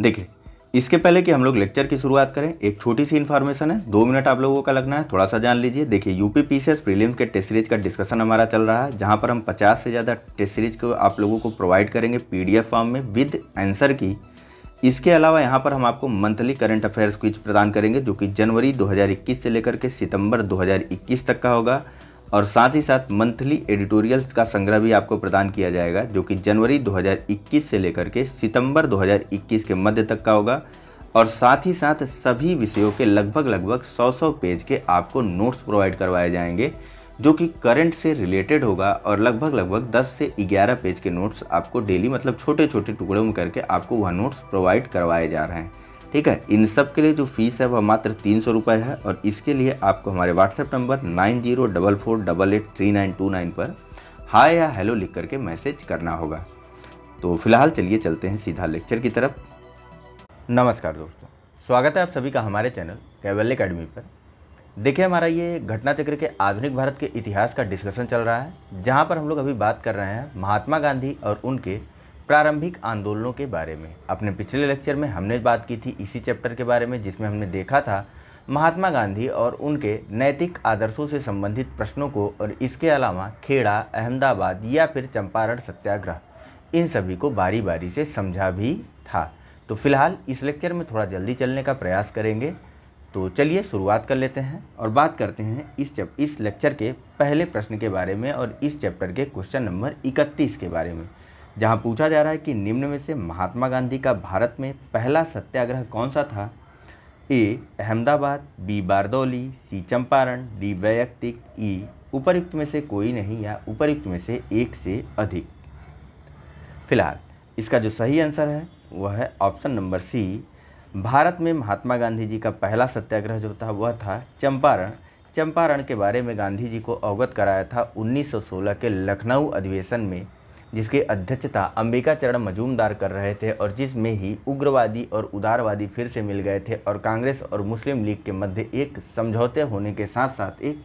देखिए, इसके पहले कि हम लोग लेक्चर की शुरुआत करें, एक छोटी सी इन्फॉर्मेशन है, 2 मिनट आप लोगों का लगना है, थोड़ा सा जान लीजिए। देखिए, यूपी पीसीएस प्रीलिम्स के टेस्ट सीरीज का डिस्कशन हमारा चल रहा है, जहां पर हम 50 से ज़्यादा टेस्ट सीरीज को आप लोगों को प्रोवाइड करेंगे पीडीएफ फॉर्म में विद आंसर की। इसके अलावा यहाँ पर हम आपको मंथली करंट अफेयर्स क्विज प्रदान करेंगे, जो कि जनवरी 2021 से लेकर के सितंबर 2021 तक का होगा। और साथ ही साथ मंथली एडिटोरियल्स का संग्रह भी आपको प्रदान किया जाएगा, जो कि जनवरी 2021 से लेकर के सितंबर 2021 के मध्य तक का होगा। और साथ ही साथ सभी विषयों के लगभग 100 पेज के आपको नोट्स प्रोवाइड करवाए जाएंगे, जो कि करंट से रिलेटेड होगा। और लगभग 10 से 11 पेज के नोट्स आपको डेली, मतलब छोटे छोटे टुकड़ों में करके आपको वह नोट्स प्रोवाइड करवाए जा रहे हैं। ठीक है, इन सब के लिए जो फीस है वह मात्र 300 रुपये है। और इसके लिए आपको हमारे व्हाट्सएप नंबर 9044883929 पर हाय या हेलो लिख करके मैसेज करना होगा। तो फिलहाल चलिए चलते हैं सीधा लेक्चर की तरफ। नमस्कार दोस्तों, स्वागत है आप सभी का हमारे चैनल कैवल्य अकेडमी पर। देखिए, हमारा ये घटना चक्र के आधुनिक भारत के इतिहास का डिस्कशन चल रहा है, जहाँ पर हम लोग अभी बात कर रहे हैं महात्मा गांधी और उनके प्रारंभिक आंदोलनों के बारे में। अपने पिछले लेक्चर में हमने बात की थी इसी चैप्टर के बारे में, जिसमें हमने देखा था महात्मा गांधी और उनके नैतिक आदर्शों से संबंधित प्रश्नों को, और इसके अलावा खेड़ा, अहमदाबाद या फिर चंपारण सत्याग्रह, इन सभी को बारी बारी से समझा भी था। तो फिलहाल इस लेक्चर में थोड़ा जल्दी चलने का प्रयास करेंगे। तो चलिए शुरुआत कर लेते हैं और बात करते हैं इस लेक्चर के पहले प्रश्न के बारे में और इस चैप्टर के क्वेश्चन नंबर 31 के बारे में, जहां पूछा जा रहा है कि निम्न में से महात्मा गांधी का भारत में पहला सत्याग्रह कौन सा था? ए अहमदाबाद, बी बारदौली, सी चंपारण, डी वैयक्तिक, ई उपयुक्त में से कोई नहीं या उपयुक्त में से एक से अधिक। फिलहाल इसका जो सही आंसर है वह है ऑप्शन नंबर सी। भारत में महात्मा गांधी जी का पहला सत्याग्रह जो था वह था चंपारण। चंपारण के बारे में गांधी जी को अवगत कराया था 1916 के लखनऊ अधिवेशन में, जिसकी अध्यक्षता अंबिका चरण मजूमदार कर रहे थे, और जिसमें ही उग्रवादी और उदारवादी फिर से मिल गए थे और कांग्रेस और मुस्लिम लीग के मध्य एक समझौते होने के साथ साथ एक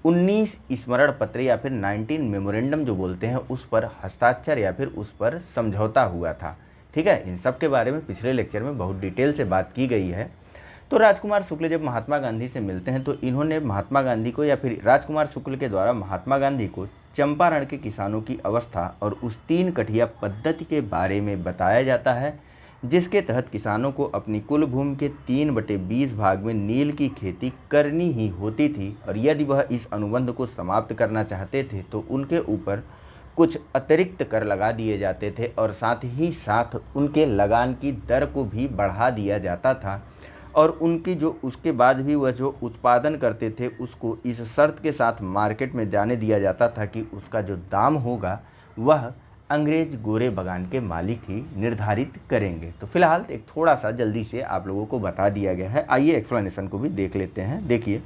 19 स्मरण पत्र या फिर 19 मेमोरेंडम जो बोलते हैं, उस पर हस्ताक्षर या फिर उस पर समझौता हुआ था। ठीक है, इन सब के बारे में पिछले लेक्चर में बहुत डिटेल से बात की गई है। तो राजकुमार शुक्ल जब महात्मा गांधी से मिलते हैं तो इन्होंने महात्मा गांधी को, या फिर राजकुमार शुक्ल के द्वारा महात्मा गांधी को चंपारण के किसानों की अवस्था और उस 3 कठिया पद्धति के बारे में बताया जाता है, जिसके तहत किसानों को अपनी कुल भूमि के 3/20 भाग में नील की खेती करनी ही होती थी, और यदि वह इस अनुबंध को समाप्त करना चाहते थे तो उनके ऊपर कुछ अतिरिक्त कर लगा दिए जाते थे, और साथ ही साथ उनके लगान की दर को भी बढ़ा दिया जाता था। और उनकी जो उसके बाद भी वह जो उत्पादन करते थे उसको इस शर्त के साथ मार्केट में जाने दिया जाता था कि उसका जो दाम होगा वह अंग्रेज गोरे बागान के मालिक ही निर्धारित करेंगे। तो फिलहाल एक थोड़ा सा जल्दी से आप लोगों को बता दिया गया है, आइए एक्सप्लेनेशन को भी देख लेते हैं। देखिए,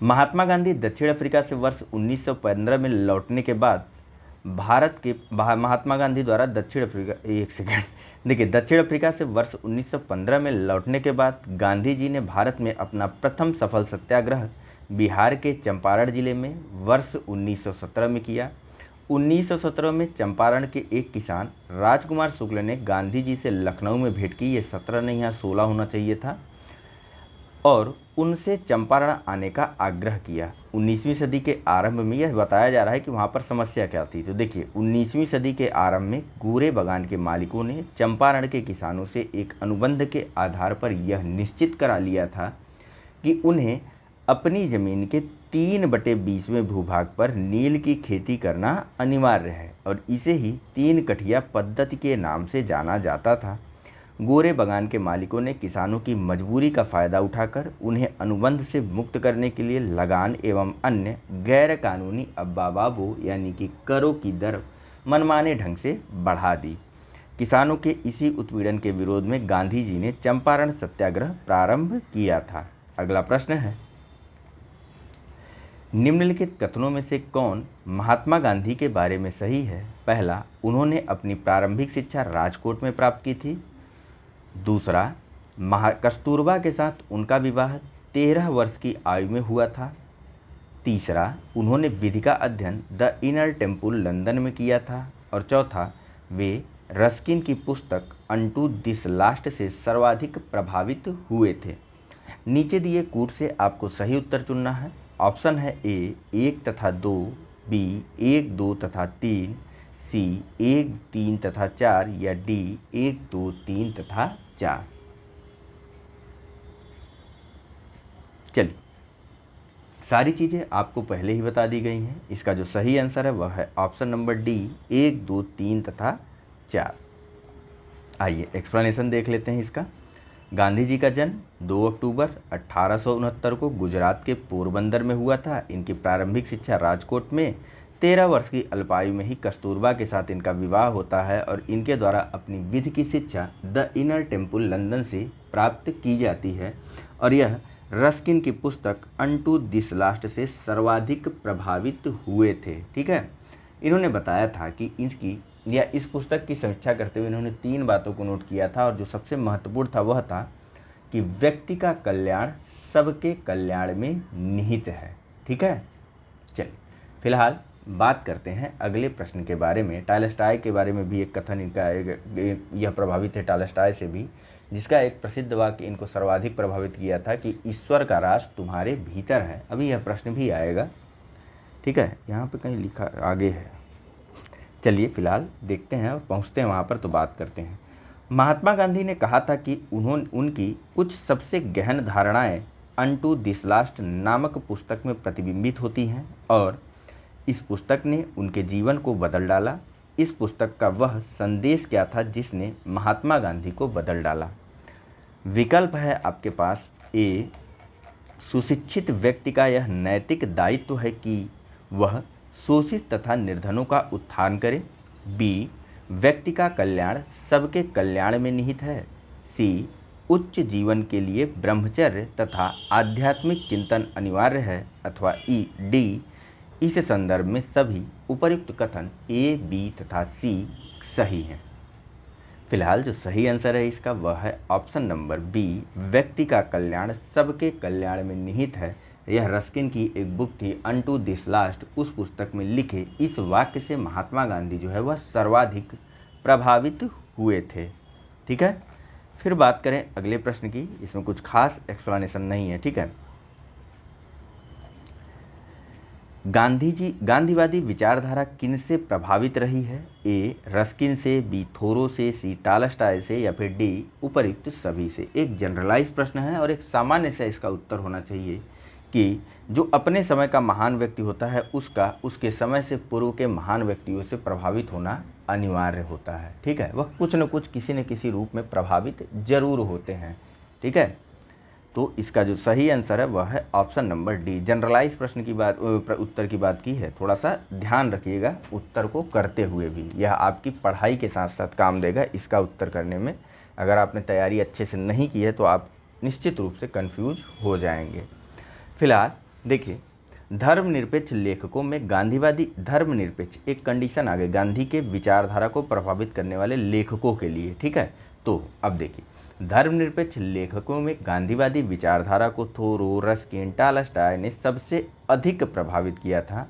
महात्मा गांधी दक्षिण अफ्रीका से वर्ष 1915 में लौटने के बाद महात्मा गांधी द्वारा दक्षिण अफ्रीका से वर्ष 1915 में लौटने के बाद गांधी जी ने भारत में अपना प्रथम सफल सत्याग्रह बिहार के चंपारण जिले में वर्ष 1917 में किया। 1917 में चंपारण के एक किसान राजकुमार शुक्ल ने गांधी जी से लखनऊ में भेंट की, ये 17 नहीं यहाँ 16 होना चाहिए था, और उनसे चंपारण आने का आग्रह किया। 19वीं सदी के आरंभ में यह बताया जा रहा है कि वहाँ पर समस्या क्या थी। तो देखिए, 19वीं सदी के आरंभ में गोरे बागान के मालिकों ने चंपारण के किसानों से एक अनुबंध के आधार पर यह निश्चित करा लिया था कि उन्हें अपनी ज़मीन के 3/20वें भूभाग पर नील की खेती करना अनिवार्य है, और इसे ही 3 कठिया पद्धति के नाम से जाना जाता था। गोरे बागान के मालिकों ने किसानों की मजबूरी का फ़ायदा उठाकर उन्हें अनुबंध से मुक्त करने के लिए लगान एवं अन्य गैर कानूनी अब्बाबाबो यानी कि करों की दर मनमाने ढंग से बढ़ा दी। किसानों के इसी उत्पीड़न के विरोध में गांधी जी ने चंपारण सत्याग्रह प्रारंभ किया था। अगला प्रश्न है, निम्नलिखित कथनों में से कौन महात्मा गांधी के बारे में सही है? पहला, उन्होंने अपनी प्रारंभिक शिक्षा राजकोट में प्राप्त की थी। दूसरा, कस्तूरबा के साथ उनका विवाह 13 वर्ष की आयु में हुआ था। तीसरा, उन्होंने विधि का अध्ययन द इनर टेम्पल लंदन में किया था। और चौथा, वे रस्किन की पुस्तक अनटू दिस लास्ट से सर्वाधिक प्रभावित हुए थे। नीचे दिए कूट से आपको सही उत्तर चुनना है। ऑप्शन है ए 1 तथा 2, बी 1, 2 तथा 3, सी 1, 3 तथा 4 या डी 1, 2, 3 तथा 4। चलिए, सारी चीज़ें आपको पहले ही बता दी गई हैं। इसका जो सही आंसर है वह है ऑप्शन नंबर डी 1, 2, 3 तथा 4। आइए एक्सप्लेनेशन देख लेते हैं इसका। गांधी जी का जन्म 2 अक्टूबर 1869 को गुजरात के पोरबंदर में हुआ था। इनकी प्रारंभिक शिक्षा राजकोट में, 13 वर्ष की अल्पायु में ही कस्तूरबा के साथ इनका विवाह होता है और इनके द्वारा अपनी विधि की शिक्षा द इनर टेम्पल लंदन से प्राप्त की जाती है और यह रस्किन की पुस्तक अनटू दिस लास्ट से सर्वाधिक प्रभावित हुए थे। ठीक है, इन्होंने बताया था कि इस पुस्तक की समीक्षा करते हुए इन्होंने 3 बातों को नोट किया था और जो सबसे महत्वपूर्ण था वह था कि व्यक्ति का कल्याण सबके कल्याण में निहित है। ठीक है, चलिए फिलहाल बात करते हैं अगले प्रश्न के बारे में। टॉलस्टॉय के बारे में भी एक कथन इनका यह प्रभावित है टॉलस्टॉय से भी, जिसका एक प्रसिद्ध वाक्य इनको सर्वाधिक प्रभावित किया था कि ईश्वर का राज तुम्हारे भीतर है। अभी यह प्रश्न भी आएगा। ठीक है, यहाँ पे कहीं लिखा आगे है। चलिए फिलहाल देखते हैं और पहुँचते हैं वहाँ पर तो बात करते हैं। महात्मा गांधी ने कहा था कि उनकी कुछ सबसे गहन धारणाएं अनटू दिस लास्ट नामक पुस्तक में प्रतिबिंबित होती हैं और इस पुस्तक ने उनके जीवन को बदल डाला। इस पुस्तक का वह संदेश क्या था जिसने महात्मा गांधी को बदल डाला? विकल्प है आपके पास ए, सुशिक्षित व्यक्ति का यह नैतिक दायित्व है कि वह शोषित तथा निर्धनों का उत्थान करे। बी, व्यक्ति का कल्याण सबके कल्याण में निहित है। सी, उच्च जीवन के लिए ब्रह्मचर्य तथा आध्यात्मिक चिंतन अनिवार्य है। अथवा डी, इस संदर्भ में सभी उपर्युक्त कथन ए, बी तथा सी सही हैं। फिलहाल जो सही आंसर है इसका वह है ऑप्शन नंबर बी, व्यक्ति का कल्याण सबके कल्याण में निहित है। यह रस्किन की एक बुक थी अनटू दिस लास्ट। उस पुस्तक में लिखे इस वाक्य से महात्मा गांधी जो है वह सर्वाधिक प्रभावित हुए थे। ठीक है, फिर बात करें अगले प्रश्न की। इसमें कुछ खास एक्सप्लेनेशन नहीं है। ठीक है, गांधीवादी विचारधारा किन से प्रभावित रही है? ए, रस्किन से, बी, थोरो से, सी, टॉलस्टॉय से या फिर डी, उपर्युक्त सभी से। एक जनरलाइज प्रश्न है और एक सामान्य से इसका उत्तर होना चाहिए कि जो अपने समय का महान व्यक्ति होता है उसके समय से पूर्व के महान व्यक्तियों से प्रभावित होना अनिवार्य होता है। ठीक है, वह कुछ न कुछ किसी न किसी रूप में प्रभावित जरूर होते हैं। ठीक है, तो इसका जो सही आंसर है वह है ऑप्शन नंबर डी। जनरलाइज प्रश्न की बात उत्तर की बात की है, थोड़ा सा ध्यान रखिएगा उत्तर को करते हुए भी। यह आपकी पढ़ाई के साथ साथ काम देगा इसका उत्तर करने में। अगर आपने तैयारी अच्छे से नहीं की है तो आप निश्चित रूप से कंफ्यूज हो जाएंगे। फिलहाल देखिए, धर्मनिरपेक्ष लेखकों में गांधीवादी धर्मनिरपेक्ष एक कंडीशन आ गई गांधी के विचारधारा को प्रभावित करने वाले लेखकों के लिए। ठीक है, तो अब देखिए, धर्मनिरपेक्ष लेखकों में गांधीवादी विचारधारा को थोरो, रस्किन, टॉलस्टॉय ने सबसे अधिक प्रभावित किया था।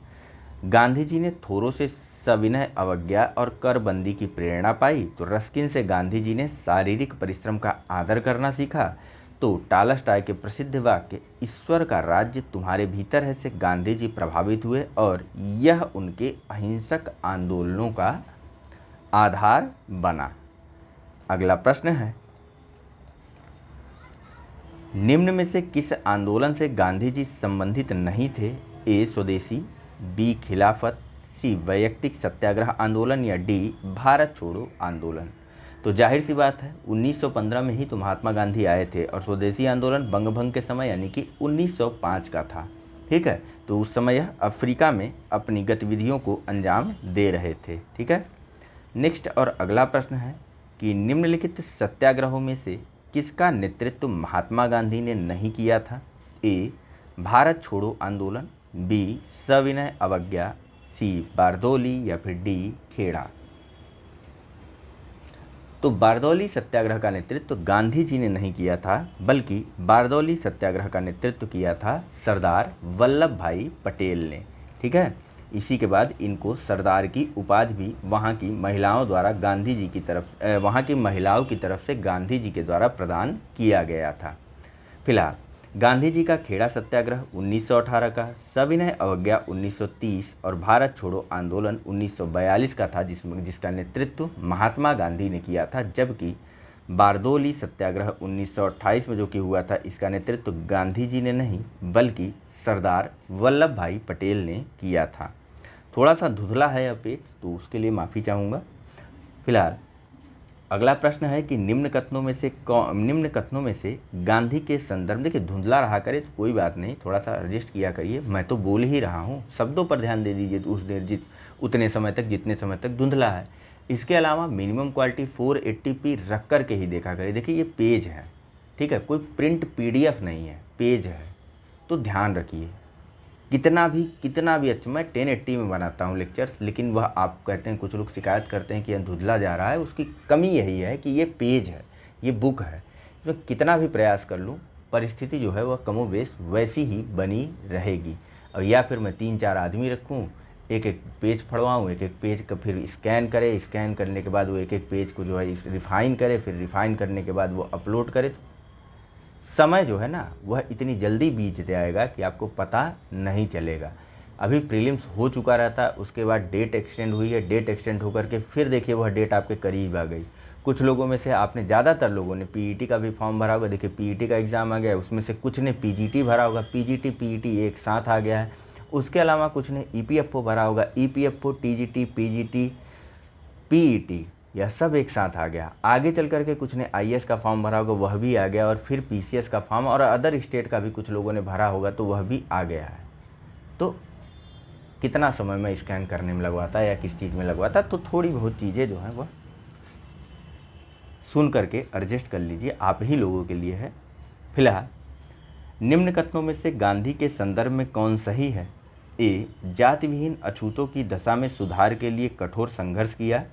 गांधी जी ने थोरो से सविनय अवज्ञा और करबंदी की प्रेरणा पाई, तो रस्किन से गांधी जी ने शारीरिक परिश्रम का आदर करना सीखा। तो टॉलस्टॉय के प्रसिद्ध वाक्य ईश्वर का राज्य तुम्हारे भीतर है से गांधी जी प्रभावित हुए और यह उनके अहिंसक आंदोलनों का आधार बना। अगला प्रश्न है, निम्न में से किस आंदोलन से गांधी जी संबंधित नहीं थे? ए, स्वदेशी, बी, खिलाफत, सी, वैयक्तिक सत्याग्रह आंदोलन या डी, भारत छोड़ो आंदोलन। तो जाहिर सी बात है 1915 में ही तो महात्मा गांधी आए थे और स्वदेशी आंदोलन बंगभंग के समय यानी कि 1905 का था। ठीक है, तो उस समय यह अफ्रीका में अपनी गतिविधियों को अंजाम दे रहे थे। ठीक है, नेक्स्ट और अगला प्रश्न है कि निम्नलिखित सत्याग्रहों में से किसका नेतृत्व महात्मा गांधी ने नहीं किया था? ए, भारत छोड़ो आंदोलन, बी, सविनय अवज्ञा, सी, बारदौली या फिर डी, खेड़ा। तो बारदौली सत्याग्रह का नेतृत्व गांधी जी ने नहीं किया था, बल्कि बारदौली सत्याग्रह का नेतृत्व किया था सरदार वल्लभ भाई पटेल ने। ठीक है, इसी के बाद इनको सरदार की उपाधि भी वहाँ की महिलाओं द्वारा गांधी जी की तरफ वहाँ की महिलाओं की तरफ से गांधी जी के द्वारा प्रदान किया गया था। फिलहाल गांधी जी का खेड़ा सत्याग्रह 1918 का, सविनय अवज्ञा 1930 और भारत छोड़ो आंदोलन 1942 का था, जिसका नेतृत्व महात्मा गांधी ने किया था, जबकि बारदोली सत्याग्रह 1928 में जो कि हुआ था, इसका नेतृत्व गांधी जी ने नहीं बल्कि सरदार वल्लभ भाई पटेल ने किया था। थोड़ा सा धुंधला है यह पेज, तो उसके लिए माफ़ी चाहूँगा। फिलहाल अगला प्रश्न है कि निम्न कथनों में से गांधी के संदर्भ, देखिए धुंधला रहा करे तो कोई बात नहीं, थोड़ा सा एडजस्ट किया करिए, मैं तो बोल ही रहा हूँ, शब्दों पर ध्यान दे दीजिए उतने समय तक जितने समय तक धुंधला है। इसके अलावा मिनिमम क्वालिटी 480p रख कर के ही देखा करिए। देखिए ये पेज है, ठीक है, कोई प्रिंट PDF नहीं है, पेज है, तो ध्यान रखिए। कितना भी अच्छा, मैं 1080 में बनाता हूँ लेक्चर्स, लेकिन वह आप कहते हैं, कुछ लोग शिकायत करते हैं कि यह धुंधला जा रहा है, उसकी कमी यही है कि ये पेज है, ये बुक है, इसमें कितना भी प्रयास कर लूँ परिस्थिति जो है वह कमोबेश वैसी ही बनी रहेगी। और या फिर मैं 3-4 आदमी रखूँ, एक एक पेज फड़वाऊँ, एक एक पेज का फिर स्कैन करे, स्कैन करने के बाद वो एक एक पेज को जो है रिफ़ाइन करे, फिर रिफ़ाइन करने के बाद वो अपलोड करे, समय जो है ना वह इतनी जल्दी बीत जाएगा कि आपको पता नहीं चलेगा। अभी प्रीलिम्स हो चुका रहता है, उसके बाद डेट एक्सटेंड हुई है, डेट एक्सटेंड होकर के फिर देखिए वह डेट आपके करीब आ गई। कुछ लोगों में से आपने, ज़्यादातर लोगों ने PET का भी फॉर्म भरा होगा, देखिए PET का एग्ज़ाम आ गया है, उसमें से कुछ ने PGT भरा होगा, PGT PET एक साथ आ गया है। उसके अलावा कुछ ने EPFO भरा होगा, EPFO TGT PGT PET यह सब एक साथ आ गया। आगे चल करके कुछ ने IAS का फॉर्म भरा होगा, वह भी आ गया, और फिर PCS का फॉर्म और अदर स्टेट का भी कुछ लोगों ने भरा होगा, तो वह भी आ गया है। तो कितना समय मैं स्कैन करने में लगवाता या किस चीज़ में लगवाता, तो थोड़ी बहुत चीज़ें जो हैं वह सुन करके एडजस्ट कर लीजिए, आप ही लोगों के लिए है। फिलहाल निम्न कथनों में से गांधी के संदर्भ में कौन सही है? A, जाति विहीन अछूतों की दशा में सुधार के लिए कठोर संघर्ष किया।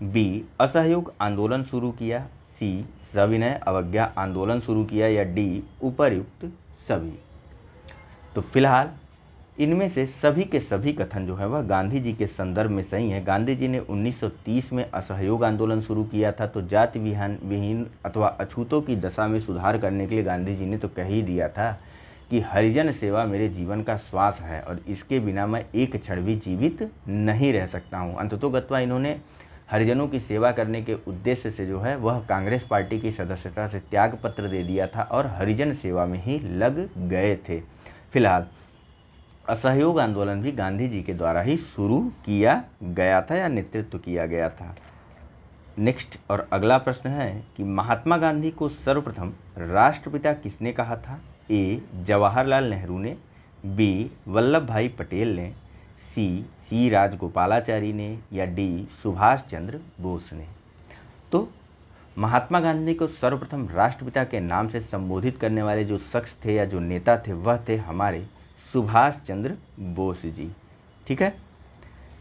B, असहयोग आंदोलन शुरू किया। C, सविनय अवज्ञा आंदोलन शुरू किया। या D, उपर्युक्त सभी। तो फिलहाल इनमें से सभी के सभी कथन जो है वह गांधी जी के संदर्भ में सही है। गांधी जी ने 1930 में असहयोग आंदोलन शुरू किया था, तो जाति विहीन अथवा अछूतों की दशा में सुधार करने के लिए गांधी जी ने तो कह ही दिया था कि हरिजन सेवा मेरे जीवन का श्वास है और इसके बिना मैं एक क्षण भी जीवित नहीं रह सकता हूँ। अंततोगत्वा इन्होंने हरिजनों की सेवा करने के उद्देश्य से जो है वह कांग्रेस पार्टी की सदस्यता से त्याग पत्र दे दिया था और हरिजन सेवा में ही लग गए थे। फिलहाल असहयोग आंदोलन भी गांधी जी के द्वारा ही शुरू किया गया था या नेतृत्व किया गया था। नेक्स्ट और अगला प्रश्न है कि महात्मा गांधी को सर्वप्रथम राष्ट्रपिता किसने कहा था? ए, जवाहरलाल नेहरू ने। बी, वल्लभ भाई पटेल ने। सी राजगोपालाचारी ने। या डी, सुभाष चंद्र बोस ने। तो महात्मा गांधी को सर्वप्रथम राष्ट्रपिता के नाम से संबोधित करने वाले जो शख्स थे या जो नेता थे वह थे हमारे सुभाष चंद्र बोस जी। ठीक है।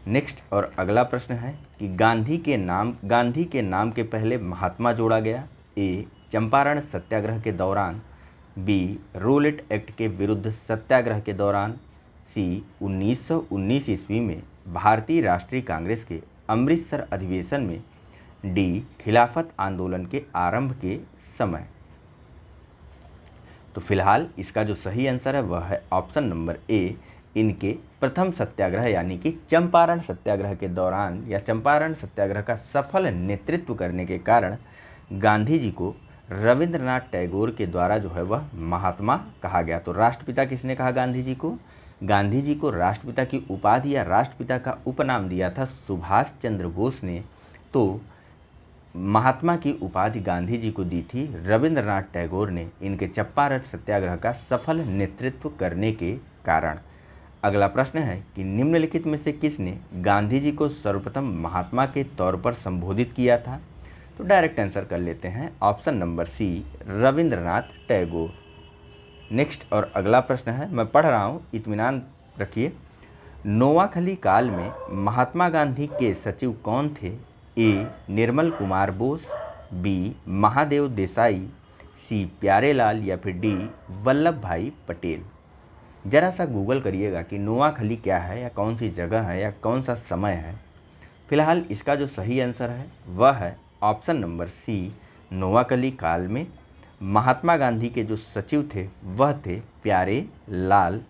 नेक्स्ट और अगला प्रश्न है कि गांधी के नाम के पहले महात्मा जोड़ा गया। ए, चंपारण सत्याग्रह के दौरान। बी, रोलेट एक्ट के विरुद्ध सत्याग्रह के दौरान। सी, 1919 ईस्वी में भारतीय राष्ट्रीय कांग्रेस के अमृतसर अधिवेशन में। डी, खिलाफत आंदोलन के आरंभ के समय। तो फिलहाल इसका जो सही आंसर है वह है ऑप्शन नंबर ए, इनके प्रथम सत्याग्रह यानी कि चंपारण सत्याग्रह के दौरान या चंपारण सत्याग्रह का सफल नेतृत्व करने के कारण गांधी जी को रविंद्रनाथ टैगोर के द्वारा जो है वह महात्मा कहा गया। तो राष्ट्रपिता किसने कहा गांधी जी को? गांधी जी को राष्ट्रपिता की उपाधि या राष्ट्रपिता का उपनाम दिया था सुभाष चंद्र बोस ने। तो महात्मा की उपाधि गांधी जी को दी थी रविंद्रनाथ टैगोर ने इनके चंपारण सत्याग्रह का सफल नेतृत्व करने के कारण। अगला प्रश्न है कि निम्नलिखित में से किसने गांधी जी को सर्वप्रथम महात्मा के तौर पर संबोधित किया था? तो डायरेक्ट आंसर कर लेते हैं, option number C, Rabindranath Tagore. Next और अगला प्रश्न है, मैं पढ़ रहा हूँ, इत्मीनान रखिए। नोआखली काल में महात्मा गांधी के सचिव कौन थे? ए, निर्मल कुमार बोस। बी, महादेव देसाई। सी, प्यारेलाल। या फिर डी, वल्लभ भाई पटेल। ज़रा सा गूगल करिएगा कि नोआखली क्या है या कौन सी जगह है या कौन सा समय है। फिलहाल इसका जो सही आंसर है वह है ऑप्शन नंबर सी, नोआखली काल में महात्मा गांधी के जो सचिव थे वह थे प्यारे लाल,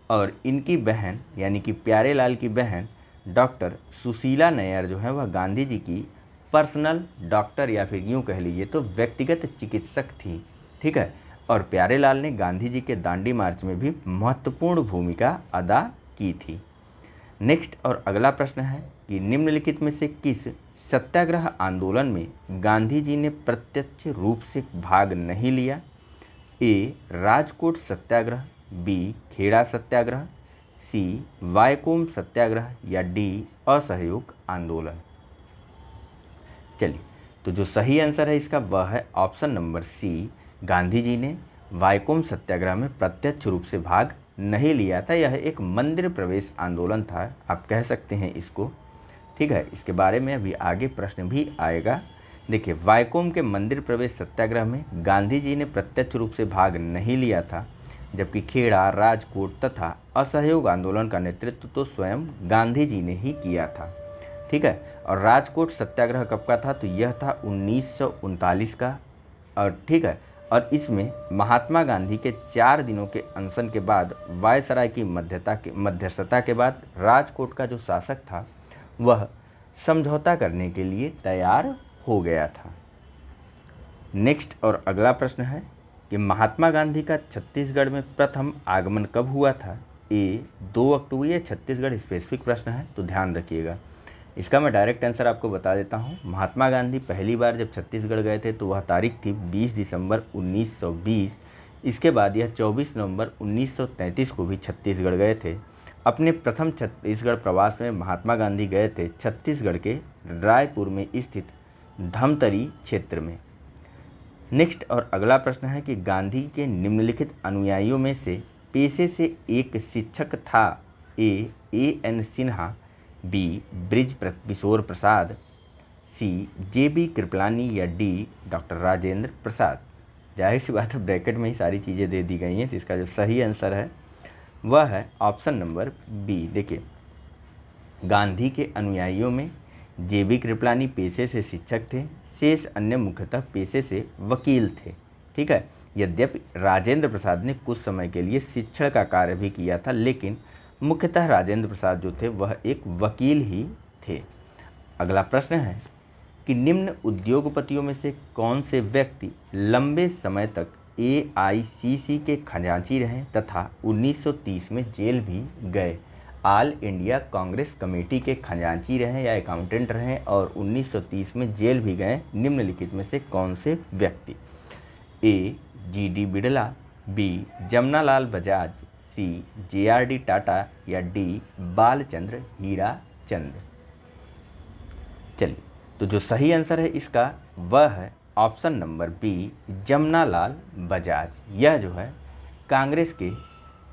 और इनकी बहन यानी कि प्यारे लाल की बहन डॉक्टर सुशीला नैयर जो है वह गांधी जी की पर्सनल डॉक्टर या फिर यूँ कह लीजिए तो व्यक्तिगत चिकित्सक थी। ठीक है, और प्यारे लाल ने गांधी जी के दांडी मार्च में भी महत्वपूर्ण भूमिका अदा की थी। नेक्स्ट और अगला प्रश्न है कि निम्नलिखित में से किस सत्याग्रह आंदोलन में गांधी जी ने प्रत्यक्ष रूप से भाग नहीं लिया? ए राजकोट सत्याग्रह, बी खेड़ा सत्याग्रह, सी वायकोम सत्याग्रह या डी असहयोग आंदोलन। चलिए, तो जो सही आंसर है इसका वह है ऑप्शन नंबर सी, गांधी जी ने वायकोम सत्याग्रह में प्रत्यक्ष रूप से भाग नहीं लिया था। यह एक मंदिर प्रवेश आंदोलन था, आप कह सकते हैं इसको। ठीक है, इसके बारे में अभी आगे प्रश्न भी आएगा। देखिए, वायकोम के मंदिर प्रवेश सत्याग्रह में गांधी जी ने प्रत्यक्ष रूप से भाग नहीं लिया था, जबकि खेड़ा, राजकोट तथा असहयोग आंदोलन का नेतृत्व तो स्वयं गांधी जी ने ही किया था। ठीक है, और राजकोट सत्याग्रह कब का था? तो यह था 1939 का। और ठीक है, और इसमें महात्मा गांधी के 4 दिनों के अनशन के बाद वायसराय की मध्यस्थता के बाद राजकोट का जो शासक था वह समझौता करने के लिए तैयार हो गया था। नेक्स्ट और अगला प्रश्न है कि महात्मा गांधी का छत्तीसगढ़ में प्रथम आगमन कब हुआ था? ए 2 अक्टूबर, ये छत्तीसगढ़ स्पेसिफिक प्रश्न है तो ध्यान रखिएगा। इसका मैं डायरेक्ट आंसर आपको बता देता हूँ। महात्मा गांधी पहली बार जब छत्तीसगढ़ गए थे तो वह तारीख थी 20 दिसंबर 1920। इसके बाद यह 24 नवंबर 1933 को भी छत्तीसगढ़ गए थे। अपने प्रथम छत्तीसगढ़ प्रवास में महात्मा गांधी गए थे छत्तीसगढ़ के रायपुर में स्थित धमतरी क्षेत्र में। नेक्स्ट और अगला प्रश्न है कि गांधी के निम्नलिखित अनुयायियों में से पेशे से एक शिक्षक था? A N Sinha, B bridge Kishore Prasad, C JB Kripalani या डी डॉक्टर राजेंद्र प्रसाद। जाहिर सी बात है, ब्रैकेट में ही सारी चीज़ें दे दी गई हैं, तो इसका जो सही आंसर है वह है ऑप्शन नंबर बी। देखिए, गांधी के अनुयायियों में JB कृपलानी पेशे से शिक्षक थे, शेष अन्य मुख्यतः पेशे से वकील थे। ठीक है, यद्यपि राजेंद्र प्रसाद ने कुछ समय के लिए शिक्षण का कार्य भी किया था, लेकिन मुख्यतः राजेंद्र प्रसाद जो थे वह एक वकील ही थे। अगला प्रश्न है कि निम्न उद्योगपतियों में से कौन से व्यक्ति लंबे समय तक AICC के खजांची रहे तथा 1930 में जेल भी गए? ऑल इंडिया कांग्रेस कमेटी के खजांची रहे या अकाउंटेंट रहे और 1930 में जेल भी गए। निम्नलिखित में से कौन से व्यक्ति? ए GD बिड़ला, बी जमनालाल बजाज, सी JRD टाटा या डी बालचंद्र हीराचंद। चलिए, तो जो सही आंसर है इसका वह है option number B, Jamnalal Bajaj. यह जो है कांग्रेस के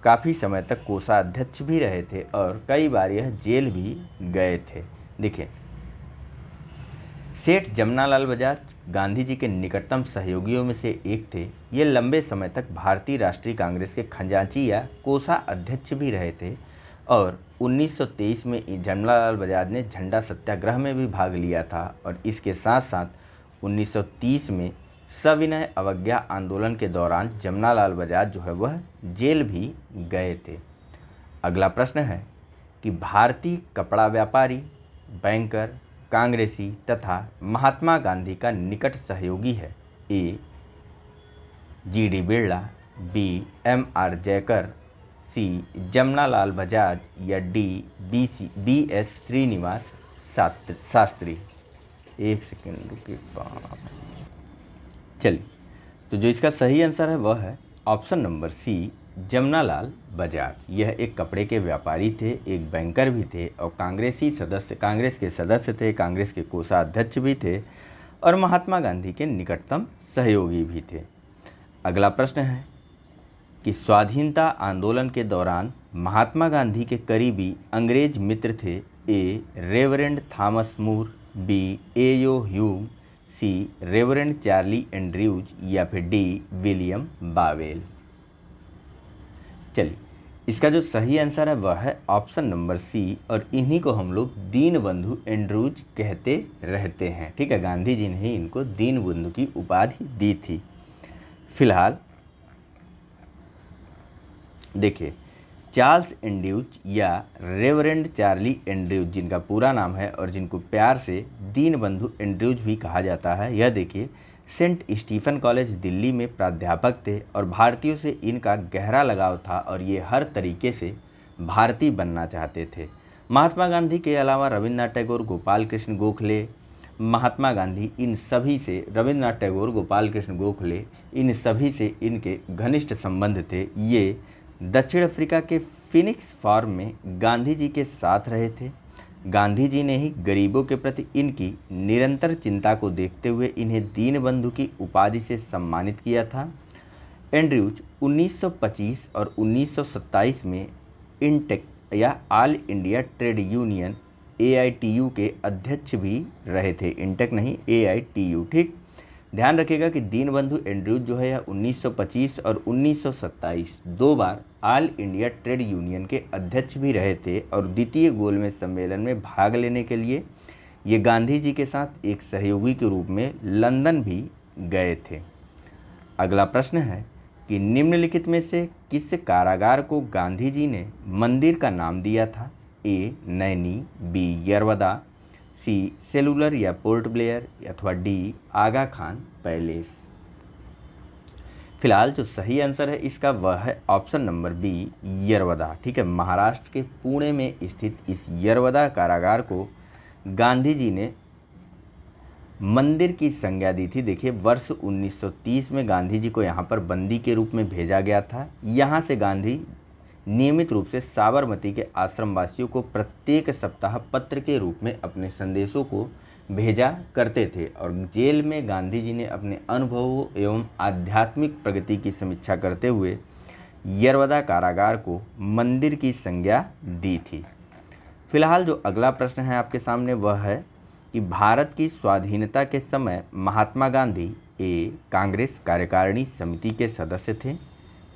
काफ़ी समय तक कोषाध्यक्ष भी रहे थे और कई बार यह जेल भी गए थे। देखिए, सेठ जमनालाल बजाज गांधी जी के निकटतम सहयोगियों में से एक थे। ये लंबे समय तक भारतीय राष्ट्रीय कांग्रेस के खजांची या कोषाध्यक्ष भी रहे थे और 1923 में जमनालाल बजाज ने झंडा सत्याग्रह में भी भाग लिया था और इसके साथ साथ 1930 में सविनय अवज्ञा आंदोलन के दौरान जमनालाल बजाज जो है वह जेल भी गए थे। अगला प्रश्न है कि भारतीय कपड़ा व्यापारी, बैंकर, कांग्रेसी तथा महात्मा गांधी का निकट सहयोगी है? A GD Birla, B MR Jayakar, C Jamnalal Bajaj या डी BS श्रीनिवास शास्त्री। एक सेकेंड रुकिए। चलिए, तो जो इसका सही आंसर है वह है option number C, Jamnalal Bajaj. यह एक कपड़े के व्यापारी थे, एक बैंकर भी थे और कांग्रेस के सदस्य थे, कांग्रेस के कोषाध्यक्ष भी थे और महात्मा गांधी के निकटतम सहयोगी भी थे। अगला प्रश्न है कि स्वाधीनता आंदोलन के दौरान महात्मा गांधी के करीबी अंग्रेज मित्र थे? ए रेवरेंड थॉमस मूर, बी AO ह्यूम, सी रेवरेंड चार्ली एंड्रयूज या फिर डी विलियम बावेल। चलिए, इसका जो सही आंसर है वह है ऑप्शन नंबर सी, और इन्हीं को हम लोग दीनबंधु एंड्रूज कहते रहते हैं। ठीक है, गांधी जी ने ही इनको दीनबंधु की उपाधि दी थी। फिलहाल देखिए, चार्ल्स एंड्रूज या रेवरेंड चार्ली एंड्रूज, जिनका पूरा नाम है और जिनको प्यार से दीनबंधु एंड्रूज भी कहा जाता है, यह देखिए सेंट स्टीफन कॉलेज दिल्ली में प्राध्यापक थे और भारतीयों से इनका गहरा लगाव था और ये हर तरीके से भारतीय बनना चाहते थे। महात्मा गांधी के अलावा रविन्द्रनाथ टैगोर, गोपाल कृष्ण गोखले, महात्मा गांधी इन सभी से, रविन्द्रनाथ टैगोर, गोपाल कृष्ण गोखले, इन सभी से इनके घनिष्ठ संबंध थे। ये दक्षिण अफ्रीका के फिनिक्स फार्म में गांधी जी के साथ रहे थे। गांधी जी ने ही गरीबों के प्रति इनकी निरंतर चिंता को देखते हुए इन्हें दीनबंधु की उपाधि से सम्मानित किया था। एंड्रूज 1925 और 1927 में इंटेक या all India trade union AITU के अध्यक्ष भी रहे थे। इंटेक नहीं, AITU। ठीक, ध्यान रखिएगा कि दीनबंधु एंड्रूज जो है 1925 और 1927 दो बार ऑल इंडिया ट्रेड यूनियन के अध्यक्ष भी रहे थे और द्वितीय गोलमेज सम्मेलन में भाग लेने के लिए ये गांधी जी के साथ एक सहयोगी के रूप में लंदन भी गए थे। अगला प्रश्न है कि निम्नलिखित में से किस कारागार को गांधी जी ने मंदिर का नाम दिया था? ए नैनी, बी यरवदा, सी सेलुलर या पोर्ट ब्लेयर, अथवा डी आगा खान पैलेस। फिलहाल जो सही आंसर है इसका वह है ऑप्शन नंबर बी यरवदा। ठीक है, महाराष्ट्र के पुणे में स्थित इस यरवदा कारागार को गांधी जी ने मंदिर की संज्ञा दी थी। देखिए, वर्ष 1930 में गांधी जी को यहाँ पर बंदी के रूप में भेजा गया था। यहाँ से गांधी नियमित रूप से साबरमती के आश्रमवासियों को प्रत्येक सप्ताह पत्र के रूप में अपने संदेशों को भेजा करते थे और जेल में गांधी जी ने अपने अनुभवों एवं आध्यात्मिक प्रगति की समीक्षा करते हुए यरवदा कारागार को मंदिर की संज्ञा दी थी। फिलहाल जो अगला प्रश्न है आपके सामने वह है कि भारत की स्वाधीनता के समय महात्मा गांधी ए कांग्रेस कार्यकारिणी समिति के सदस्य थे,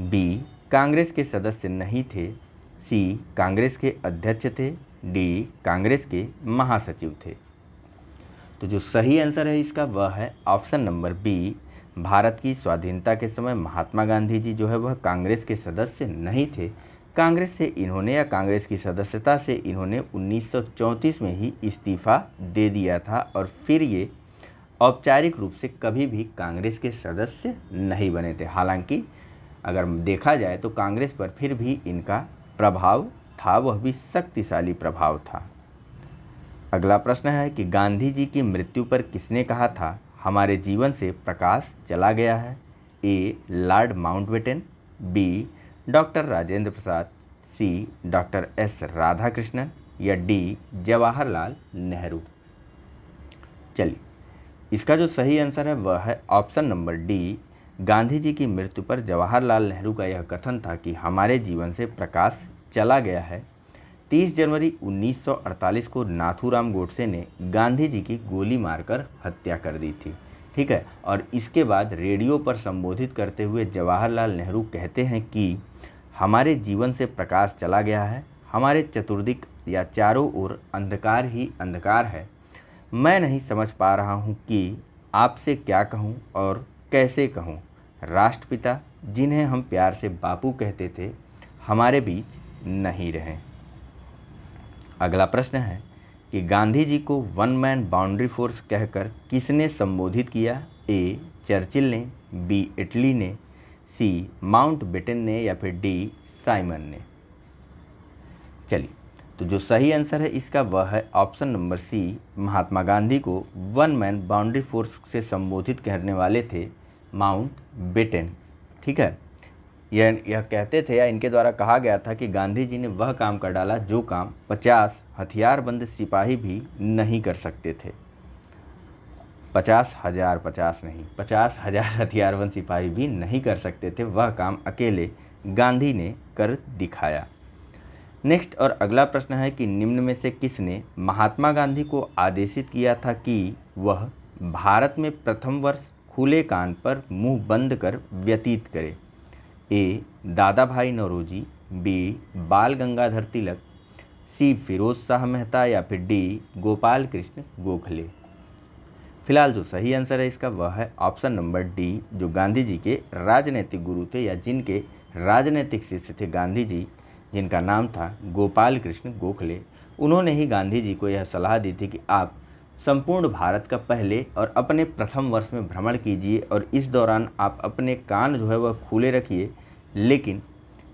बी कांग्रेस के सदस्य नहीं थे, सी कांग्रेस के अध्यक्ष थे, डी कांग्रेस के महासचिव थे। तो जो सही आंसर है इसका वह है ऑप्शन नंबर बी। भारत की स्वाधीनता के समय महात्मा गांधी जी जो है वह कांग्रेस के सदस्य नहीं थे। कांग्रेस से इन्होंने या कांग्रेस की सदस्यता से इन्होंने 1934 में ही इस्तीफ़ा दे दिया था और फिर ये औपचारिक रूप से कभी भी कांग्रेस के सदस्य नहीं बने थे। हालांकि अगर देखा जाए तो कांग्रेस पर फिर भी इनका प्रभाव था, वह भी शक्तिशाली प्रभाव था। अगला प्रश्न है कि गांधी जी की मृत्यु पर किसने कहा था हमारे जीवन से प्रकाश चला गया है? A Lord Mountbatten, B doctor Rajendra Prasad, C doctor S Radhakrishnan या डी जवाहरलाल नेहरू। चलिए, इसका जो सही आंसर है वह है option number D. Gandhi ji की मृत्यु पर जवाहरलाल नेहरू का यह कथन था कि हमारे जीवन से प्रकाश चला गया है। 30 जनवरी 1948 को नाथूराम गोडसे ने गांधी जी की गोली मारकर हत्या कर दी थी। ठीक है, और इसके बाद रेडियो पर संबोधित करते हुए जवाहरलाल नेहरू कहते हैं कि हमारे जीवन से प्रकाश चला गया है, हमारे चतुर्दिक या चारों ओर अंधकार ही अंधकार है। मैं नहीं समझ पा रहा हूँ कि आपसे क्या कहूँ और कैसे कहूँ। राष्ट्रपिता जिन्हें हम प्यार से बापू कहते थे हमारे बीच नहीं रहे। अगला प्रश्न है कि गांधी जी को वन मैन बाउंड्री फोर्स कहकर किसने संबोधित किया? ए चर्चिल ने, बी इटली ने, सी माउंटबेटन ने या फिर डी साइमन ने। चलिए, तो जो सही आंसर है इसका वह है ऑप्शन नंबर सी। महात्मा गांधी को वन मैन बाउंड्री फोर्स से संबोधित करने वाले थे माउंटबेटन। ठीक है, यह कहते थे या इनके द्वारा कहा गया था कि गांधी जी ने वह काम कर डाला जो काम 50 हथियारबंद सिपाही भी नहीं कर सकते थे। 50,000 हथियारबंद सिपाही भी नहीं कर सकते थे, वह काम अकेले गांधी ने कर दिखाया। नेक्स्ट और अगला प्रश्न है कि निम्न में से किसने महात्मा गांधी को आदेशित किया था कि वह भारत में प्रथम वर्ष खुले कान पर मुंह बंद कर व्यतीत करे? ए दादा भाई नौरोजी, बी बाल गंगाधर तिलक, सी फिरोज शाह मेहता या फिर डी गोपाल कृष्ण गोखले। फिलहाल जो सही आंसर है इसका वह है ऑप्शन नंबर डी, जो गांधी जी के राजनीतिक गुरु थे या जिनके राजनीतिक शिष्य थे गांधी जी, जिनका नाम था गोपाल कृष्ण गोखले। उन्होंने ही गांधी जी को यह सलाह दी थी कि आप संपूर्ण भारत का पहले और अपने प्रथम वर्ष में भ्रमण कीजिए और इस दौरान आप अपने कान जो है वह खुले रखिए, लेकिन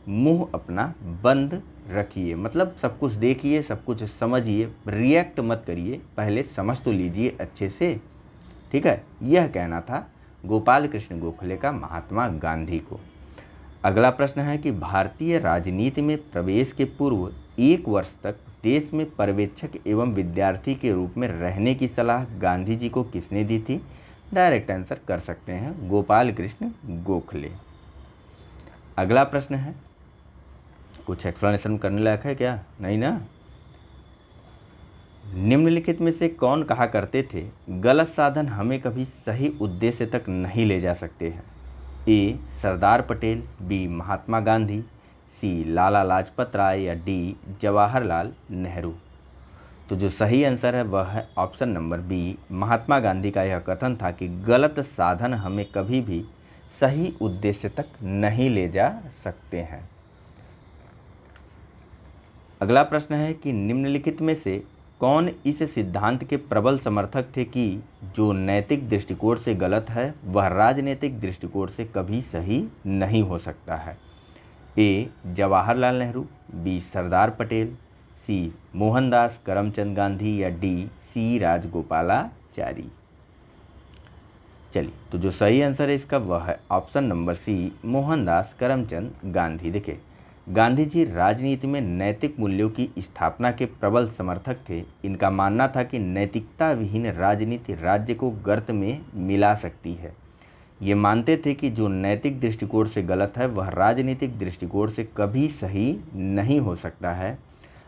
मुंह अपना बंद रखिए। मतलब सब कुछ देखिए, सब कुछ समझिए, रिएक्ट मत करिए, पहले समझ तो लीजिए अच्छे से। ठीक है, यह कहना था गोपाल कृष्ण गोखले का महात्मा गांधी को। अगला प्रश्न है कि भारतीय राजनीति में प्रवेश के पूर्व 1 वर्ष तक देश में पर्यवेक्षक एवं विद्यार्थी के रूप में रहने की सलाह गांधी जी को किसने दी थी? डायरेक्ट आंसर कर सकते हैं गोपाल कृष्ण गोखले। अगला प्रश्न है, कुछ एक्सप्लेनेशन करने लायक है क्या? नहीं ना। निम्नलिखित में से कौन कहा करते थे गलत साधन हमें कभी सही उद्देश्य तक नहीं ले जा सकते हैं? ए सरदार पटेल, बी महात्मा गांधी, सी लाला लाजपत राय या डी जवाहरलाल नेहरू। तो जो सही आंसर है वह है option number B, Mahatma Gandhi का यह कथन था कि गलत साधन हमें कभी भी सही उद्देश्य तक नहीं ले जा सकते हैं। अगला प्रश्न है कि निम्नलिखित में से कौन इस सिद्धांत के प्रबल समर्थक थे कि जो नैतिक दृष्टिकोण से गलत है वह राजनीतिक दृष्टिकोण से कभी सही नहीं हो सकता है? ए जवाहरलाल नेहरू, बी सरदार पटेल, सी मोहनदास करमचंद गांधी या डी सी राजगोपालाचारी। चलिए, तो जो सही आंसर है इसका वह है option number C, Mohandas Karamchand Gandhi. देखिए, गांधी जी राजनीति में नैतिक मूल्यों की स्थापना के प्रबल समर्थक थे। इनका मानना था कि नैतिकता विहीन राजनीति राज्य को गर्त में मिला सकती है। ये मानते थे कि जो नैतिक दृष्टिकोण से गलत है वह राजनीतिक दृष्टिकोण से कभी सही नहीं हो सकता है,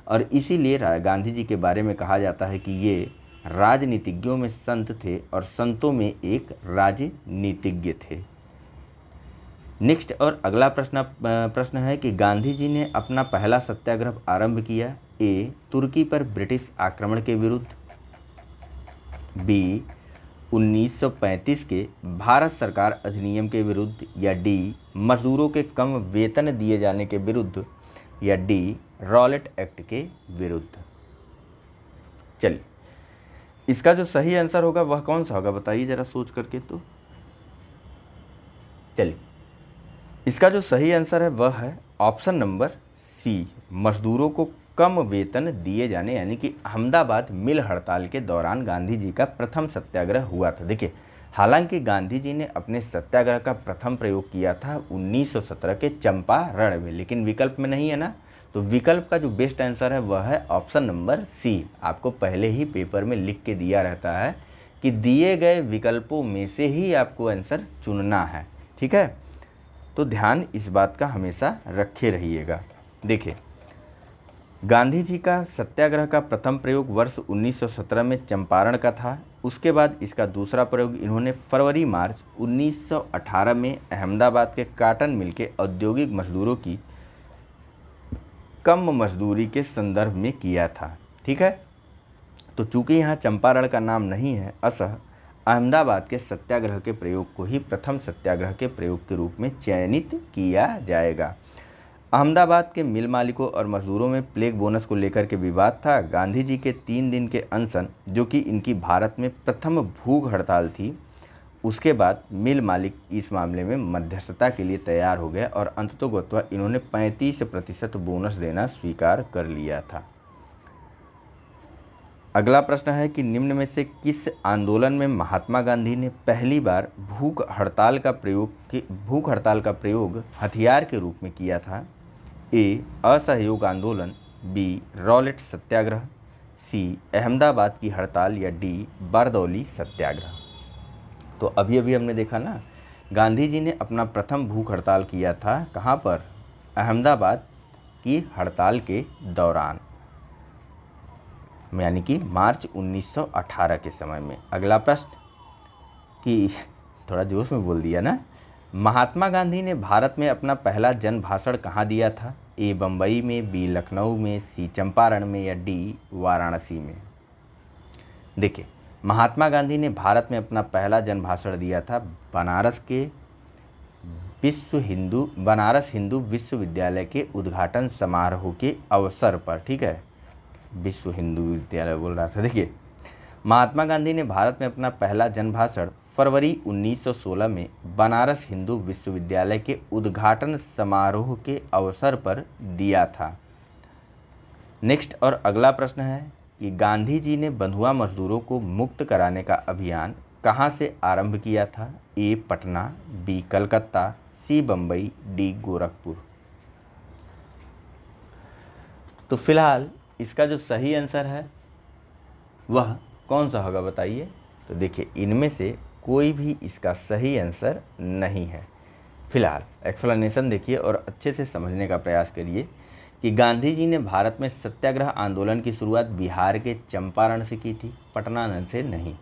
और इसीलिए गांधी जी के बारे में कहा जाता है कि ये राजनीतिज्ञों में संत थे और संतों में एक राजनीतिज्ञ थे। नेक्स्ट और अगला प्रश्न है कि गांधी जी ने अपना पहला सत्याग्रह आरंभ किया। ए तुर्की पर ब्रिटिश आक्रमण के विरुद्ध, बी 1935 के भारत सरकार अधिनियम के विरुद्ध या डी मजदूरों के कम वेतन दिए जाने के विरुद्ध या डी रॉलेट एक्ट के विरुद्ध। चलिए, इसका जो सही आंसर होगा वह कौन सा होगा बताइए जरा सोच करके। तो चलिए, इसका जो सही आंसर है वह है ऑप्शन नंबर सी, मजदूरों को कम वेतन दिए जाने, यानी कि अहमदाबाद मिल हड़ताल के दौरान गांधी जी का प्रथम सत्याग्रह हुआ था। देखिए, हालांकि गांधी जी ने अपने सत्याग्रह का प्रथम प्रयोग किया था 1917 के चंपारण में, लेकिन विकल्प में नहीं है ना, तो विकल्प का जो बेस्ट आंसर है वह है ऑप्शन नंबर सी। आपको पहले ही पेपर में लिख के दिया रहता है कि दिए गए विकल्पों में से ही आपको आंसर चुनना है। ठीक है, तो ध्यान इस बात का हमेशा रखे रहिएगा। देखिए, गांधी जी का सत्याग्रह का प्रथम प्रयोग वर्ष 1917 में चंपारण का था। उसके बाद इसका दूसरा प्रयोग इन्होंने फरवरी मार्च 1918 में अहमदाबाद के काटन मिल के औद्योगिक मजदूरों की कम मजदूरी के संदर्भ में किया था। ठीक है, तो चूंकि यहाँ चंपारण का नाम नहीं है, अतः अहमदाबाद के सत्याग्रह के प्रयोग को ही प्रथम सत्याग्रह के प्रयोग के रूप में चयनित किया जाएगा। अहमदाबाद के मिल मालिकों और मजदूरों में प्लेग बोनस को लेकर के विवाद था। गांधी जी के 3 दिन के अनशन, जो कि इनकी भारत में प्रथम भूख हड़ताल थी, उसके बाद मिल मालिक इस मामले में मध्यस्थता के लिए तैयार हो गए और अंततोगत्वा इन्होंने 35% बोनस देना स्वीकार कर लिया था। अगला प्रश्न है कि निम्न में से किस आंदोलन में महात्मा गांधी ने पहली बार भूख हड़ताल का प्रयोग हथियार के रूप में किया था? ए असहयोग आंदोलन, बी रॉलेट सत्याग्रह, सी अहमदाबाद की हड़ताल या डी बारदौली सत्याग्रह। तो अभी हमने देखा ना, गांधी जी ने अपना प्रथम भूख हड़ताल किया था कहाँ पर? अहमदाबाद की हड़ताल के दौरान, यानी कि मार्च 1918 के समय में। अगला प्रश्न कि थोड़ा जोश में बोल दिया ना, महात्मा गांधी ने भारत में अपना पहला जन भाषण कहाँ दिया था? ए बम्बई में, बी लखनऊ में, सी चंपारण में या डी वाराणसी में। देखिए, महात्मा गांधी ने भारत में अपना पहला जनभाषण दिया था बनारस हिंदू विश्वविद्यालय के उद्घाटन समारोह के अवसर पर। ठीक है, विश्व हिंदू विद्यालय बोल रहा था। देखिए, महात्मा गांधी ने भारत में अपना पहला जनभाषण फरवरी 1916 में बनारस हिंदू विश्वविद्यालय के उद्घाटन समारोह के अवसर पर दिया था। नेक्स्ट और अगला प्रश्न है कि गांधी जी ने बंधुआ मजदूरों को मुक्त कराने का अभियान कहाँ से आरंभ किया था? ए पटना, बी कलकत्ता, सी बम्बई, डी गोरखपुर। तो फिलहाल इसका जो सही आंसर है वह कौन सा होगा बताइए? तो देखिए, इनमें से कोई भी इसका सही आंसर नहीं है। फिलहाल एक्सप्लेनेशन देखिए और अच्छे से समझने का प्रयास करिए कि गांधी जी ने भारत में सत्याग्रह आंदोलन की शुरुआत बिहार के चंपारण से की थी, पटना से नहीं।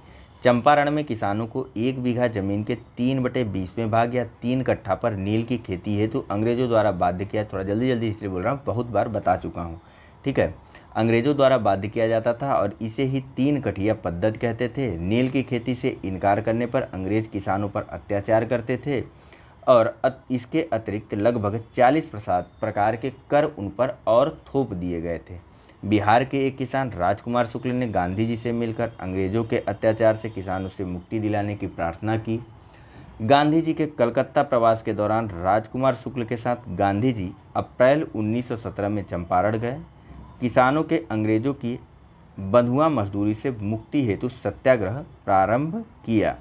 चंपारण में किसानों को 1 बीघा जमीन के 3/20 भाग या 3 कट्ठा पर नील की खेती हेतु अंग्रेजों द्वारा बाध्य किया। थोड़ा जल्दी इसलिए बोल रहा हूँ, बहुत बार बता चुका हूँ। ठीक है, अंग्रेजों द्वारा बाध्य किया जाता था और इसे ही 3 कठिया पद्धति कहते थे। नील की खेती से इनकार करने पर अंग्रेज किसानों पर अत्याचार करते थे और इसके अतिरिक्त लगभग 40 प्रकार के कर उन पर और थोप दिए गए थे। बिहार के एक किसान राजकुमार शुक्ल ने गांधी जी से मिलकर अंग्रेजों के अत्याचार से किसानों से मुक्ति दिलाने की प्रार्थना की। गांधी जी के कलकत्ता प्रवास के दौरान राजकुमार शुक्ल के साथ गांधी जी अप्रैल 1917 में चंपारण गए। किसानों के अंग्रेजों की बंधुआ मजदूरी से मुक्ति हेतु सत्याग्रह प्रारंभ किया।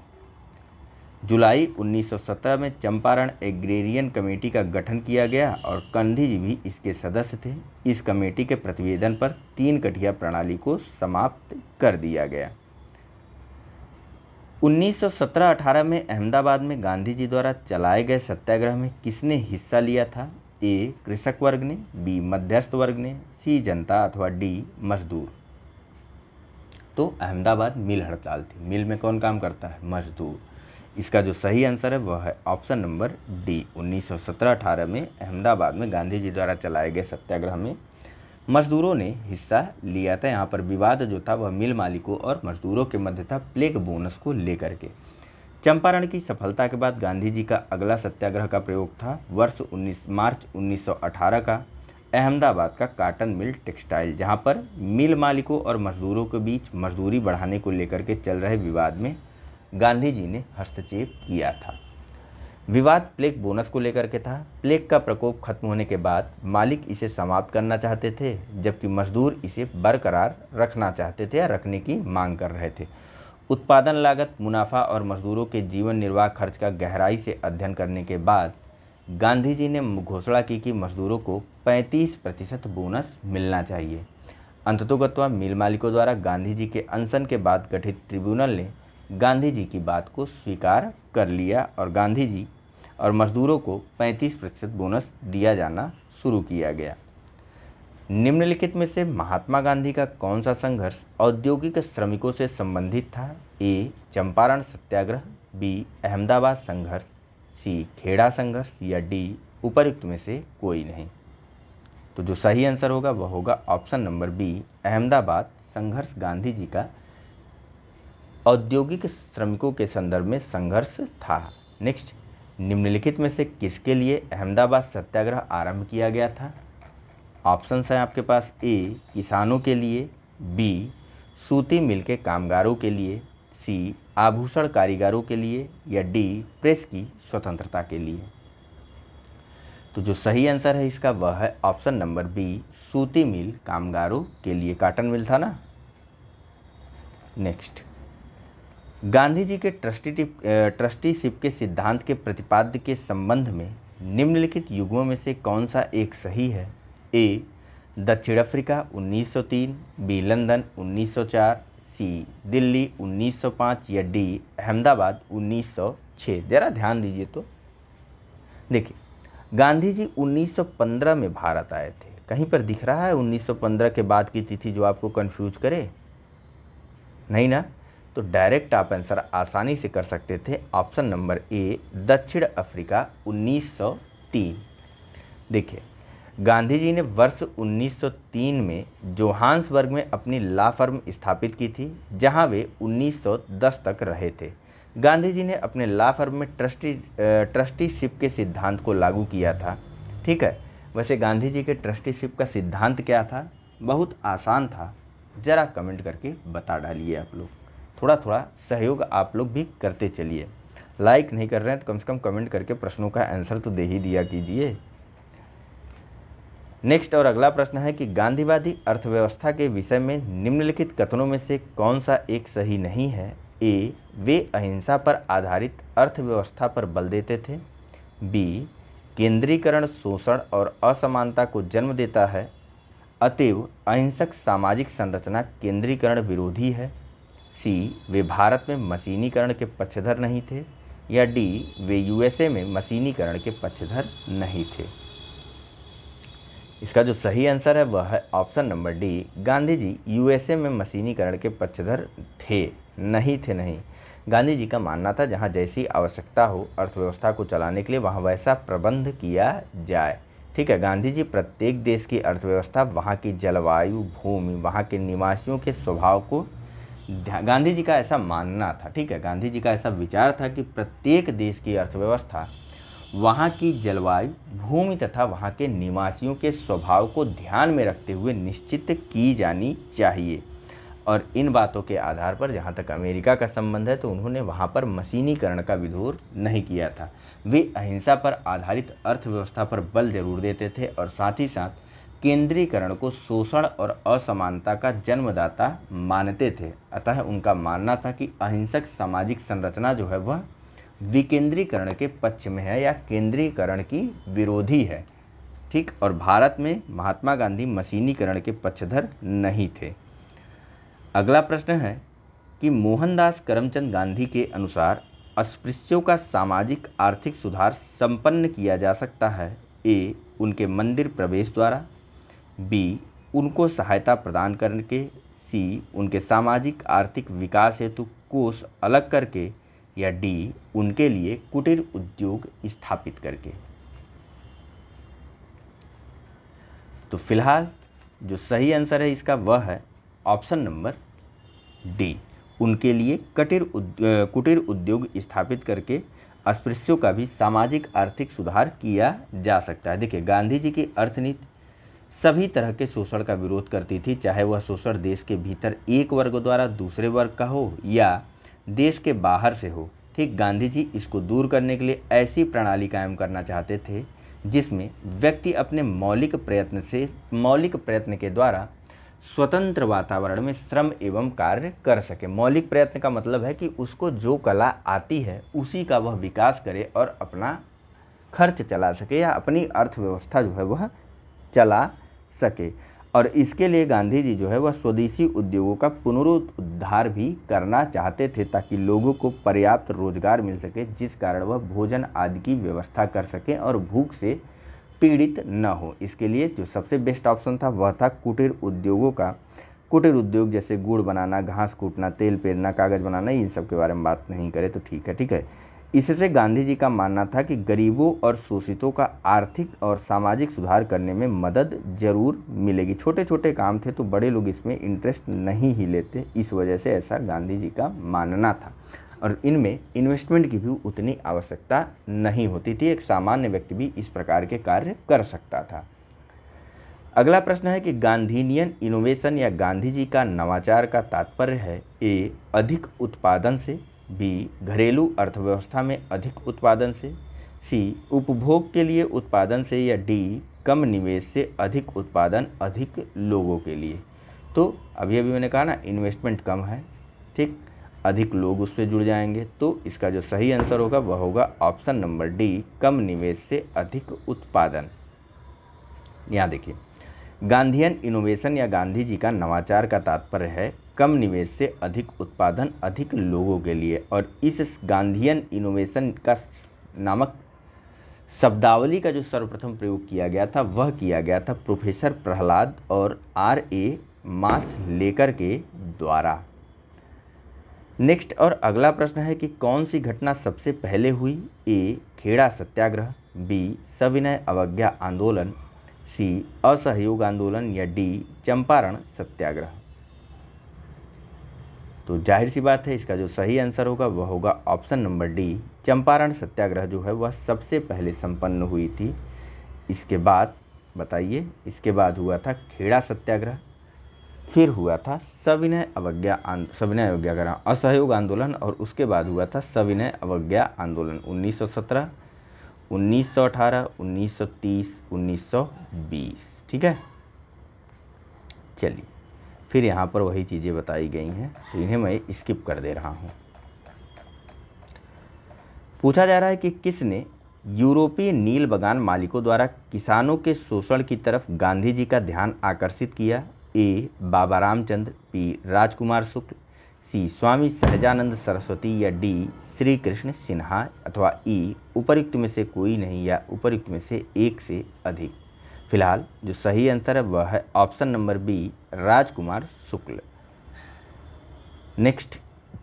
जुलाई 1917 में चंपारण एग्रेरियन कमेटी का गठन किया गया और गांधी जी भी इसके सदस्य थे। इस कमेटी के प्रतिवेदन पर 3 कठिया प्रणाली को समाप्त कर दिया गया। 1917-18 में अहमदाबाद में गांधी जी द्वारा चलाए गए सत्याग्रह में किसने हिस्सा लिया था? ए कृषक वर्ग ने, बी मध्यस्थ वर्ग ने, सी जनता अथवा डी मजदूर। तो अहमदाबाद मिल हड़ताल थी। मिल में कौन काम करता है? मजदूर। इसका जो सही आंसर है वह है ऑप्शन नंबर डी। 1917-18 में अहमदाबाद में गांधी जी द्वारा चलाए गए सत्याग्रह में मजदूरों ने हिस्सा लिया था। यहाँ पर विवाद जो था वह मिल मालिकों और मजदूरों के मध्य था, प्लेग बोनस को लेकर के। चंपारण की सफलता के बाद गांधी जी का अगला सत्याग्रह का प्रयोग था मार्च 1918 का अहमदाबाद का काटन मिल टेक्सटाइल, जहाँ पर मिल मालिकों और मजदूरों के बीच मजदूरी बढ़ाने को लेकर के चल रहे विवाद में गांधी जी ने हस्तक्षेप किया था। विवाद प्लेग बोनस को लेकर के था। प्लेग का प्रकोप खत्म होने के बाद मालिक इसे समाप्त करना चाहते थे, जबकि मजदूर इसे बरकरार रखना चाहते थे या रखने की मांग कर रहे थे। उत्पादन लागत, मुनाफा और मजदूरों के जीवन निर्वाह खर्च का गहराई से अध्ययन करने के बाद गांधी जी ने घोषणा की कि मजदूरों को 35% बोनस मिलना चाहिए। अंततोगत्वा मिल मालिकों द्वारा गांधी जी के अनशन के बाद गठित ट्रिब्यूनल ने गांधी जी की बात को स्वीकार कर लिया और गांधी जी और मजदूरों को 35% बोनस दिया जाना शुरू किया गया। निम्नलिखित में से महात्मा गांधी का कौन सा संघर्ष औद्योगिक श्रमिकों से संबंधित था? ए चंपारण सत्याग्रह, बी अहमदाबाद संघर्ष, सी खेड़ा संघर्ष या डी उपयुक्त में से कोई नहीं। तो जो सही आंसर होगा वह होगा ऑप्शन नंबर बी, अहमदाबाद संघर्ष गांधी जी का औद्योगिक श्रमिकों के संदर्भ में संघर्ष था। नेक्स्ट, निम्नलिखित में से किसके लिए अहमदाबाद सत्याग्रह आरंभ किया गया था? ऑप्शंस हैं आपके पास। ए किसानों के लिए, बी सूती मिल के कामगारों के लिए, सी आभूषण कारीगरों के लिए या डी प्रेस की स्वतंत्रता के लिए। तो जो सही आंसर है इसका वह है ऑप्शन नंबर बी, सूती मिल कामगारों के लिए। काटन मिल था ना। नेक्स्ट, गांधी जी के ट्रस्टीशिप के सिद्धांत के प्रतिपाद्य के संबंध में निम्नलिखित युग्मों में से कौन सा एक सही है? ए दक्षिण अफ्रीका 1903, बी लंदन 1904, सी दिल्ली 1905 या डी अहमदाबाद 1906। ज़रा ध्यान दीजिए। तो देखिए, गांधी जी 1915 में भारत आए थे। कहीं पर दिख रहा है 1915 के बाद की तिथि जो आपको कंफ्यूज करे? नहीं ना। तो डायरेक्ट आप आंसर आसानी से कर सकते थे। ऑप्शन नंबर ए दक्षिण अफ्रीका 1903। देखिए, गांधी जी ने वर्ष 1903 में जोहान्सबर्ग में अपनी लॉ फर्म स्थापित की थी, जहां वे 1910 तक रहे थे। गांधी जी ने अपने लॉ फर्म में ट्रस्टीशिप के सिद्धांत को लागू किया था। ठीक है, वैसे गांधी जी के ट्रस्टीशिप का सिद्धांत क्या था? बहुत आसान था, ज़रा कमेंट करके बता डालिए आप लोग। थोड़ा थोड़ा सहयोग आप लोग भी करते चलिए। लाइक नहीं कर रहे हैं तो कम से कम कमेंट करके प्रश्नों का आंसर तो दे ही दिया कीजिए। नेक्स्ट और अगला प्रश्न है कि गांधीवादी अर्थव्यवस्था के विषय में निम्नलिखित कथनों में से कौन सा एक सही नहीं है? ए, वे अहिंसा पर आधारित अर्थव्यवस्था पर बल देते थे। बी, केंद्रीकरण शोषण और असमानता को जन्म देता है, अतएव अहिंसक सामाजिक संरचना केंद्रीकरण विरोधी है। सी, वे भारत में मशीनीकरण के पक्षधर नहीं थे। या डी, वे यूएसए में मशीनीकरण के पक्षधर नहीं थे। इसका जो सही आंसर है वह है option number D, Gandhi ji USA में मशीनीकरण के पक्षधर थे, नहीं थे नहीं। गांधी जी का मानना था जहां जैसी आवश्यकता हो अर्थव्यवस्था को चलाने के लिए वहां वैसा प्रबंध किया जाए। ठीक है, गांधी जी प्रत्येक देश की अर्थव्यवस्था, वहाँ की जलवायु, भूमि, वहाँ के निवासियों के स्वभाव को गांधी जी का ऐसा मानना था। ठीक है, गांधी जी का ऐसा विचार था कि प्रत्येक देश की अर्थव्यवस्था वहाँ की जलवायु, भूमि तथा वहाँ के निवासियों के स्वभाव को ध्यान में रखते हुए निश्चित की जानी चाहिए। और इन बातों के आधार पर जहाँ तक अमेरिका का संबंध है तो उन्होंने वहाँ पर मशीनीकरण का विरोध नहीं किया था। वे अहिंसा पर आधारित अर्थव्यवस्था पर बल जरूर देते थे और साथ ही साथ केंद्रीकरण को शोषण और असमानता का जन्मदाता मानते थे। अतः उनका मानना था कि अहिंसक सामाजिक संरचना जो है वह विकेंद्रीकरण के पक्ष में है या केंद्रीकरण की विरोधी है। ठीक, और भारत में महात्मा गांधी मशीनीकरण के पक्षधर नहीं थे। अगला प्रश्न है कि मोहनदास करमचंद गांधी के अनुसार अस्पृश्यों का सामाजिक आर्थिक सुधार संपन्न किया जा सकता है। ए, उनके मंदिर प्रवेश द्वारा। बी, उनको सहायता प्रदान करके। सी, उनके सामाजिक आर्थिक विकास हेतु कोष अलग करके। या डी, उनके लिए कुटीर उद्योग स्थापित करके। तो फिलहाल जो सही आंसर है इसका वह है ऑप्शन नंबर डी, उनके लिए कुटीर उद्योग स्थापित करके अस्पृश्यों का भी सामाजिक आर्थिक सुधार किया जा सकता है। देखिए, गांधी जी की अर्थनीति सभी तरह के शोषण का विरोध करती थी, चाहे वह शोषण देश के भीतर एक वर्ग द्वारा दूसरे वर्ग का हो या देश के बाहर से हो। ठीक, गांधी जी इसको दूर करने के लिए ऐसी प्रणाली कायम करना चाहते थे जिसमें व्यक्ति अपने मौलिक प्रयत्न के द्वारा स्वतंत्र वातावरण में श्रम एवं कार्य कर सके। मौलिक प्रयत्न का मतलब है कि उसको जो कला आती है उसी का वह विकास करे और अपना खर्च चला सके या अपनी अर्थव्यवस्था जो है वह चला सके। और इसके लिए गांधी जी जो है वह स्वदेशी उद्योगों का पुनरुद्धार भी करना चाहते थे ताकि लोगों को पर्याप्त रोजगार मिल सके, जिस कारण वह भोजन आदि की व्यवस्था कर सकें और भूख से पीड़ित न हो। इसके लिए जो सबसे बेस्ट ऑप्शन था वह था कुटीर उद्योगों का। कुटीर उद्योग जैसे गुड़ बनाना, घास कूटना, तेल पेरना, कागज़ बनाना, इन सब के बारे में बात नहीं करें तो ठीक है। ठीक है, इससे गांधी जी का मानना था कि गरीबों और शोषितों का आर्थिक और सामाजिक सुधार करने में मदद जरूर मिलेगी। छोटे छोटे काम थे तो बड़े लोग इसमें इंटरेस्ट नहीं ही लेते, इस वजह से ऐसा गांधी जी का मानना था। और इनमें इन्वेस्टमेंट की भी उतनी आवश्यकता नहीं होती थी, एक सामान्य व्यक्ति भी इस प्रकार के कार्य कर सकता था। अगला प्रश्न है कि गांधीनियन इनोवेशन या गांधी जी का नवाचार का तात्पर्य है। ए, अधिक उत्पादन से। बी, घरेलू अर्थव्यवस्था में अधिक उत्पादन से। सी, उपभोग के लिए उत्पादन से। या डी, कम निवेश से अधिक उत्पादन अधिक लोगों के लिए। तो अभी मैंने कहा ना, इन्वेस्टमेंट कम है, ठीक, अधिक लोग उस पर जुड़ जाएंगे। तो इसका जो सही आंसर होगा वह होगा ऑप्शन नंबर डी, कम निवेश से अधिक उत्पादन। यहाँ देखिए, गांधीयन इनोवेशन या गांधी जी का नवाचार का तात्पर्य है कम निवेश से अधिक उत्पादन अधिक लोगों के लिए। और इस गांधीयन इनोवेशन का नामक शब्दावली का जो सर्वप्रथम प्रयोग किया गया था वह किया गया था प्रोफेसर प्रहलाद और R.A. माशलेकर के द्वारा। नेक्स्ट और अगला प्रश्न है कि कौन सी घटना सबसे पहले हुई। ए, खेड़ा सत्याग्रह। बी, सविनय अवज्ञा आंदोलन। सी असहयोग आंदोलन या डी चंपारण सत्याग्रह। तो जाहिर सी बात है इसका जो सही आंसर होगा वह होगा ऑप्शन नंबर डी, चंपारण सत्याग्रह जो है वह सबसे पहले संपन्न हुई थी। इसके बाद बताइए, इसके बाद हुआ था खेड़ा सत्याग्रह, फिर हुआ था सविनय अवज्ञा असहयोग आंदोलन, और उसके बाद हुआ था सविनय अवज्ञा आंदोलन 1917, 1918, 1930, 1920। ठीक है, चलिए फिर यहाँ पर वही चीज़ें बताई गई हैं तो इन्हें मैं स्किप कर दे रहा हूँ। पूछा जा रहा है कि किसने यूरोपीय नील बगान मालिकों द्वारा किसानों के शोषण की तरफ गांधी जी का ध्यान आकर्षित किया। ए बाबा रामचंद्र, बी राजकुमार शुक्ल, सी स्वामी सहजानंद सरस्वती या डी श्री कृष्ण सिन्हा, अथवा ई उपर्युक्त में से कोई नहीं या उपर्युक्त में से एक से अधिक। फिलहाल जो सही आंसर है वह है ऑप्शन नंबर बी, राजकुमार शुक्ल। नेक्स्ट,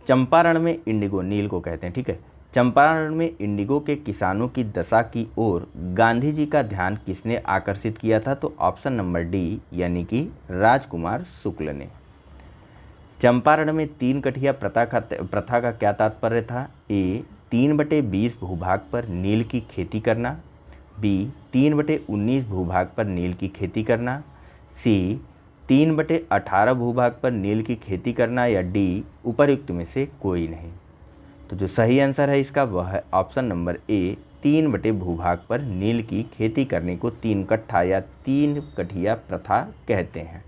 चंपारण में इंडिगो, नील को कहते हैं, ठीक है, चंपारण में इंडिगो के किसानों की दशा की ओर गांधी जी का ध्यान किसने आकर्षित किया था? तो ऑप्शन नंबर डी यानी कि राजकुमार शुक्ल ने। चंपारण में 3 कठिया प्रथा का क्या तात्पर्य था? ए 3/20 भूभाग पर नील की खेती करना, बी 3/19 भूभाग पर नील की खेती करना, सी 3/18 भूभाग पर नील की खेती करना, या डी उपर्युक्त में से कोई नहीं। तो जो सही आंसर है इसका वह है ऑप्शन नंबर ए, 3 भूभाग पर नील की खेती करने को 3 कट्ठा या 3 कठिया प्रथा कहते हैं।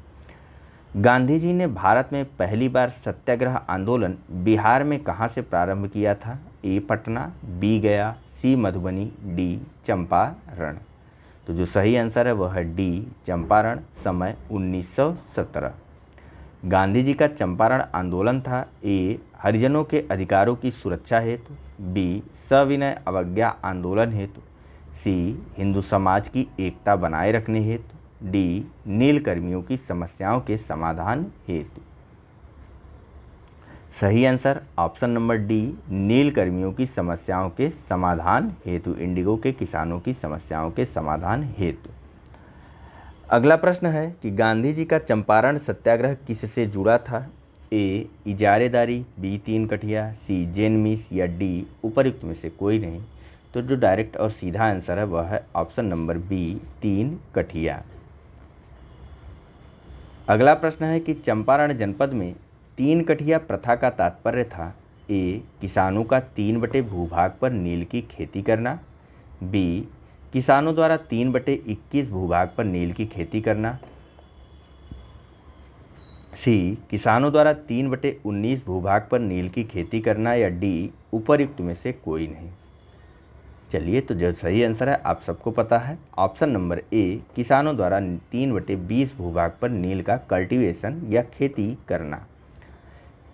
गांधी जी ने भारत में पहली बार सत्याग्रह आंदोलन बिहार में कहाँ से प्रारंभ किया था? ए पटना, बी गया, सी मधुबनी, डी चंपारण। तो जो सही आंसर है वह है डी चंपारण, समय 1917। गांधी जी का चंपारण आंदोलन था ए हरिजनों के अधिकारों की सुरक्षा हेतु, बी सविनय अवज्ञा आंदोलन हेतु, सी हिंदू समाज की एकता बनाए रखने हेतु, डी नील कर्मियों की समस्याओं के समाधान हेतु। सही आंसर ऑप्शन नंबर डी, नील कर्मियों की समस्याओं के समाधान हेतु, इंडिगो के किसानों की समस्याओं के समाधान हेतु। अगला प्रश्न है कि गांधी जी का चंपारण सत्याग्रह किससे जुड़ा था? ए इजारेदारी, बी 3 कठिया, सी जेनमिस, या डी उपर्युक्त में से कोई नहीं। तो जो डायरेक्ट और सीधा आंसर है वह है ऑप्शन नंबर बी, 3 कठिया। अगला प्रश्न है कि चंपारण जनपद में 3 कठिया प्रथा का तात्पर्य था? ए किसानों का 3 भूभाग पर नील की खेती करना, बी किसानों द्वारा 3/21 भूभाग पर नील की खेती करना, सी किसानों द्वारा 3/19 भूभाग पर नील की खेती करना, या डी उपर्युक्त में से कोई नहीं। चलिए, तो जो सही आंसर है आप सबको पता है, ऑप्शन नंबर ए किसानों द्वारा 3/20 भूभाग पर नील का कल्टीवेशन या खेती करना।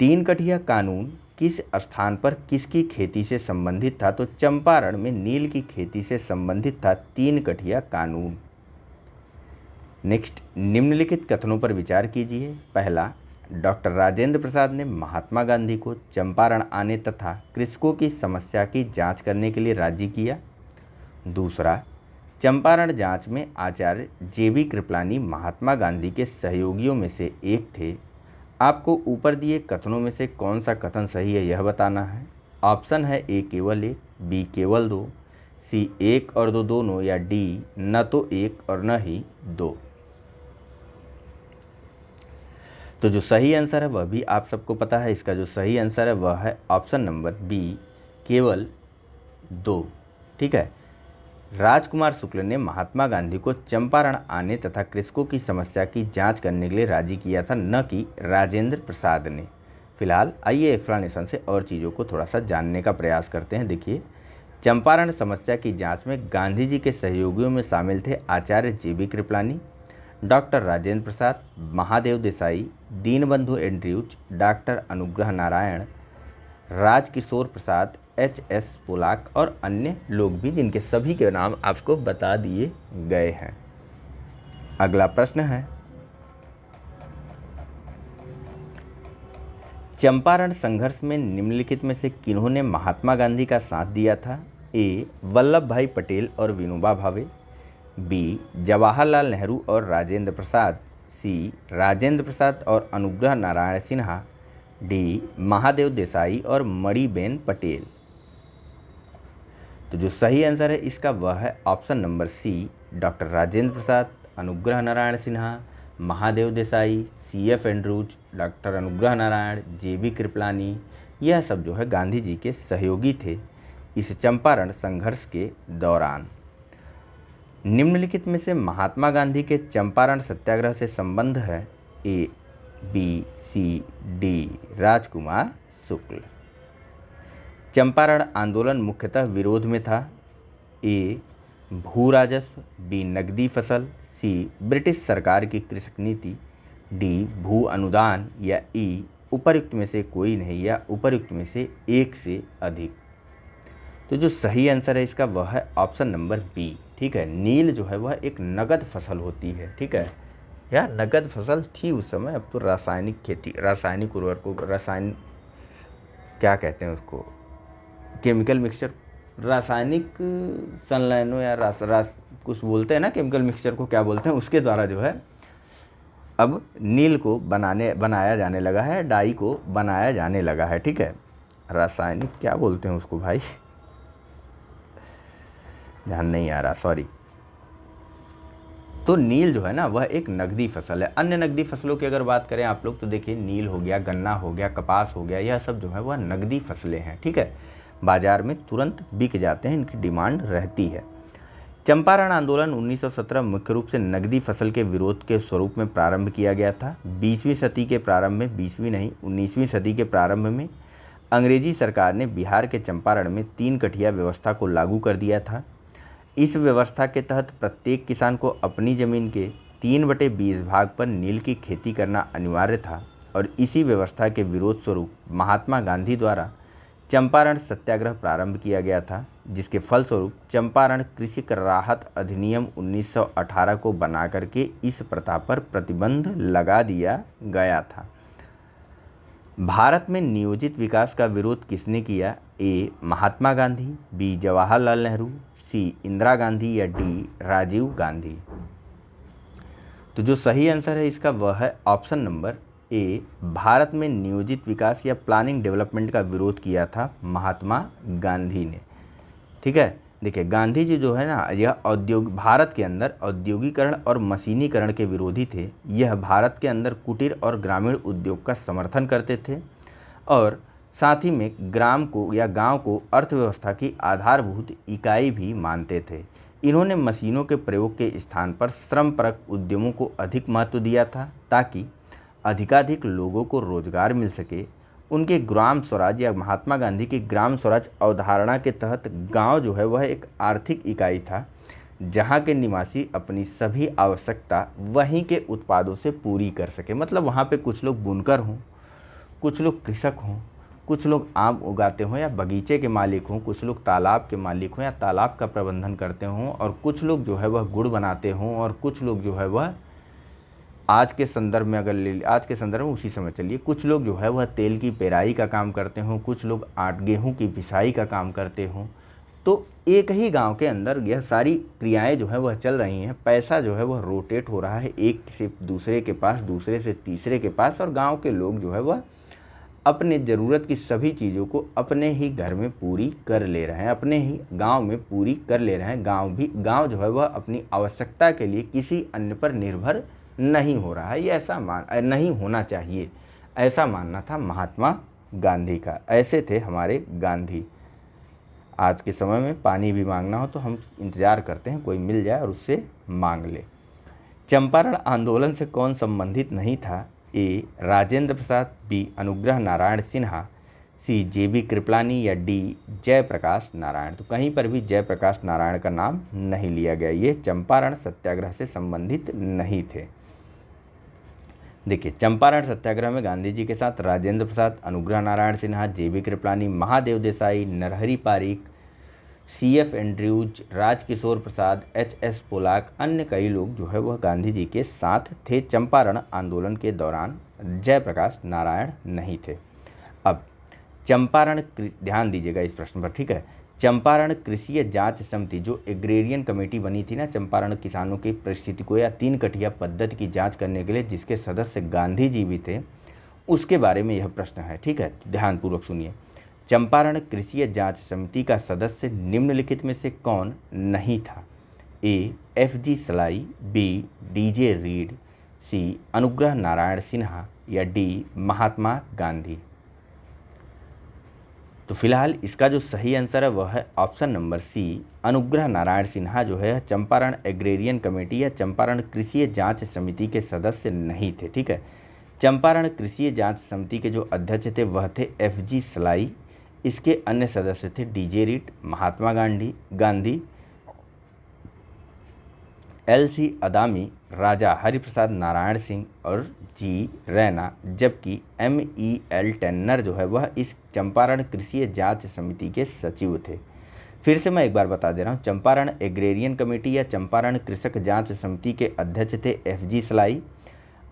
3 कठिया कानून किस स्थान पर किसकी खेती से संबंधित था? तो चंपारण में नील की खेती से संबंधित था 3 कठिया कानून। नेक्स्ट, निम्नलिखित कथनों पर विचार कीजिए। पहला, डॉक्टर राजेंद्र प्रसाद ने महात्मा गांधी को चंपारण आने तथा कृषकों की समस्या की जांच करने के लिए राजी किया। दूसरा, चंपारण जांच में आचार्य जेबी कृपलानी महात्मा गांधी के सहयोगियों में से एक थे। आपको ऊपर दिए कथनों में से कौन सा कथन सही है यह बताना है। ऑप्शन है ए केवल 1, बी केवल 2, सी 1 और 2 दोनों, या डी न तो 1 और न ही 2। तो जो सही आंसर है वह भी आप सबको पता है, इसका जो सही आंसर है वह है ऑप्शन नंबर बी, केवल 2। ठीक है, राजकुमार शुक्ल ने महात्मा गांधी को चंपारण आने तथा कृषकों की समस्या की जांच करने के लिए राजी किया था, न कि राजेंद्र प्रसाद ने। फिलहाल आइए एक्सप्लेनेशन से और चीज़ों को थोड़ा सा जानने का प्रयास करते हैं। देखिए, चंपारण समस्या की जांच में गांधी जी के सहयोगियों में शामिल थे आचार्य जेबी कृपलानी, डॉक्टर राजेंद्र प्रसाद, Mahadev Desai, Deenbandhu Andrews, doctor Anugrah Narayan, Rajkishore Prasad, HS Pollock और अन्य लोग भी, जिनके सभी के नाम आपको बता दिए गए हैं। अगला प्रश्न है, चंपारण संघर्ष में निम्नलिखित में से किन्होंने महात्मा गांधी का साथ दिया था? ए वल्लभ भाई पटेल और विनोबा भावे, बी जवाहरलाल नेहरू और राजेंद्र प्रसाद, सी राजेंद्र प्रसाद और अनुग्रह नारायण सिन्हा, डी महादेव देसाई और मणिबेन पटेल। तो जो सही आंसर है इसका वह है option number C, doctor Rajendra Prasad, Anugrah Narayan Sinha, Mahadev Desai, CF Andrews, doctor Anugrah Narayan, JB Kripalani. यह सब जो है गांधी जी के सहयोगी थे इस चंपारण संघर्ष के दौरान। निम्नलिखित में से महात्मा गांधी के चंपारण सत्याग्रह से संबंध है? A, B, C, D राजकुमार शुक्ल। चंपारण आंदोलन मुख्यतः विरोध में था? A भू राजस्व, B नकदी फसल, C ब्रिटिश सरकार की कृषक नीति, D भू अनुदान, या E उपर्युक्त में से कोई नहीं या उपर्युक्त में से एक से अधिक। तो जो सही आंसर है इसका वह है ऑप्शन नंबर बी। ठीक है, नील जो है वह एक नगद फसल होती है। ठीक है, या नगद फसल थी उस समय, अब तो रासायनिक खेती, रासायनिक उर्वरकों, रासायनिक क्या कहते हैं उसको, केमिकल मिक्सचर, रासायनिक संलयनों या कुछ बोलते हैं ना, केमिकल मिक्सचर को क्या बोलते हैं, उसके द्वारा जो है अब नील को बनाया जाने लगा है, डाई को बनाया जाने लगा है। ठीक है, रासायनिक क्या बोलते हैं उसको भाई, ध्यान नहीं आ रहा, सॉरी। तो नील जो है ना वह एक नकदी फसल है। अन्य नकदी फसलों की अगर बात करें आप लोग तो देखिए, नील हो गया, गन्ना हो गया, कपास हो गया, यह सब जो है वह नकदी फसलें हैं। ठीक है, बाजार में तुरंत बिक जाते हैं, इनकी डिमांड रहती है। चंपारण आंदोलन 1917 मुख्य रूप से नकदी फसल के विरोध के स्वरूप में प्रारंभ किया गया था। 20वीं सदी के प्रारंभ में, 20वीं नहीं 19वीं सदी के प्रारंभ में अंग्रेजी सरकार ने बिहार के चंपारण में 3 कठिया व्यवस्था को लागू कर दिया था। इस व्यवस्था के तहत प्रत्येक किसान को अपनी ज़मीन के 3/20 भाग पर नील की खेती करना अनिवार्य था और इसी व्यवस्था के विरोध स्वरूप महात्मा गांधी द्वारा चंपारण सत्याग्रह प्रारंभ किया गया था, जिसके फलस्वरूप चंपारण कृषि कर राहत अधिनियम 1918 को बना करके इस प्रथा पर प्रतिबंध लगा दिया गया था। भारत में नियोजित विकास का विरोध किसने किया? ए महात्मा गांधी, बी जवाहरलाल नेहरू, सी इंदिरा गांधी, या डी राजीव गांधी। तो जो सही आंसर है इसका वह है ऑप्शन नंबर ए, भारत में नियोजित विकास या प्लानिंग डेवलपमेंट का विरोध किया था महात्मा गांधी ने। ठीक है, देखिए गांधी जी जो है ना यह भारत के अंदर औद्योगिकरण और मशीनीकरण के विरोधी थे। यह भारत के अंदर कुटीर और ग्रामीण उद्योग का समर्थन करते थे और साथ ही में ग्राम को या गांव को अर्थव्यवस्था की आधारभूत इकाई भी मानते थे। इन्होंने मशीनों के प्रयोग के स्थान पर श्रमपरक उद्यमों को अधिक महत्व दिया था ताकि अधिकाधिक लोगों को रोजगार मिल सके। उनके ग्राम स्वराज या महात्मा गांधी की ग्राम स्वराज अवधारणा के तहत गांव जो है वह एक आर्थिक इकाई था जहां के निवासी अपनी सभी आवश्यकता वहीं के उत्पादों से पूरी कर सके। मतलब वहां पे कुछ लोग बुनकर हों, कुछ लोग कृषक हों, कुछ लोग आम उगाते हों या बगीचे के मालिक हों, कुछ लोग तालाब के मालिक हों या तालाब का प्रबंधन करते हों, और कुछ लोग जो है वह गुड़ बनाते हों, और कुछ लोग जो है वह आज के संदर्भ में आज के संदर्भ में उसी समय चलिए, कुछ लोग जो है वह तेल की पेराई का काम करते हों, कुछ लोग गेहूं की पिसाई का काम करते हों। तो एक ही गांव के अंदर यह सारी क्रियाएं जो है वह चल रही हैं। पैसा जो है वह रोटेट हो रहा है एक से दूसरे के पास, दूसरे से तीसरे के पास, और गाँव के लोग जो है वह अपने ज़रूरत की सभी चीज़ों को अपने ही घर में पूरी कर ले रहे हैं, अपने ही गांव में पूरी कर ले रहे हैं। गांव जो है वह अपनी आवश्यकता के लिए किसी अन्य पर निर्भर नहीं हो रहा है। ये नहीं होना चाहिए, ऐसा मानना था महात्मा गांधी का। ऐसे थे हमारे गांधी। आज के समय में पानी भी मांगना हो तो हम इंतज़ार करते हैं कोई मिल जाए और उससे मांग ले। चंपारण आंदोलन से कौन संबंधित नहीं था? ए राजेंद्र प्रसाद, बी अनुग्रह नारायण सिन्हा, सी JB कृपलानी, या डी जयप्रकाश नारायण। तो कहीं पर भी जयप्रकाश नारायण का नाम नहीं लिया गया। ये चंपारण सत्याग्रह से संबंधित नहीं थे। देखिए, चंपारण सत्याग्रह में गांधी जी के साथ Rajendra Prasad, Anugrah Narayan Sinha, JB Kripalani, Mahadev Desai, Narhari Parikh, CF Andrews, Rajkishore Prasad, HS Polak, अन्य कई लोग जो है वह गांधी जी के साथ थे चंपारण आंदोलन के दौरान। जयप्रकाश नारायण नहीं थे। अब चंपारण, ध्यान दीजिएगा इस प्रश्न पर, ठीक है। चंपारण कृषि जांच समिति जो एग्रेरियन कमेटी बनी थी ना चंपारण किसानों की परिस्थिति को या तीन कठिया पद्धति की जांच करने के लिए, जिसके सदस्य गांधी जी भी थे, उसके बारे में यह प्रश्न है। ठीक है, ध्यानपूर्वक सुनिए। चंपारण कृषि जांच समिति का सदस्य निम्नलिखित में से कौन नहीं था? ए FG सलाई, बी DJ रीड, सी अनुग्रह नारायण सिन्हा या डी महात्मा गांधी। तो फिलहाल इसका जो सही आंसर है वह है ऑप्शन नंबर सी, अनुग्रह नारायण सिन्हा जो है चंपारण एग्रेरियन कमेटी या चंपारण कृषि जांच समिति के सदस्य नहीं थे। ठीक है, चंपारण कृषि जांच समिति के जो अध्यक्ष थे वह थे FG सलाई। इसके अन्य सदस्य थे DJ read, Mahatma Gandhi, LC अदामी, राजा हरिप्रसाद नारायण सिंह और जी रैना, जबकि MEL टेन्नर जो है वह इस चंपारण कृषि जांच समिति के सचिव थे। फिर से मैं एक बार बता दे रहा हूँ, चंपारण एग्रेरियन कमेटी या चंपारण कृषक जांच समिति के अध्यक्ष थे FG सलाई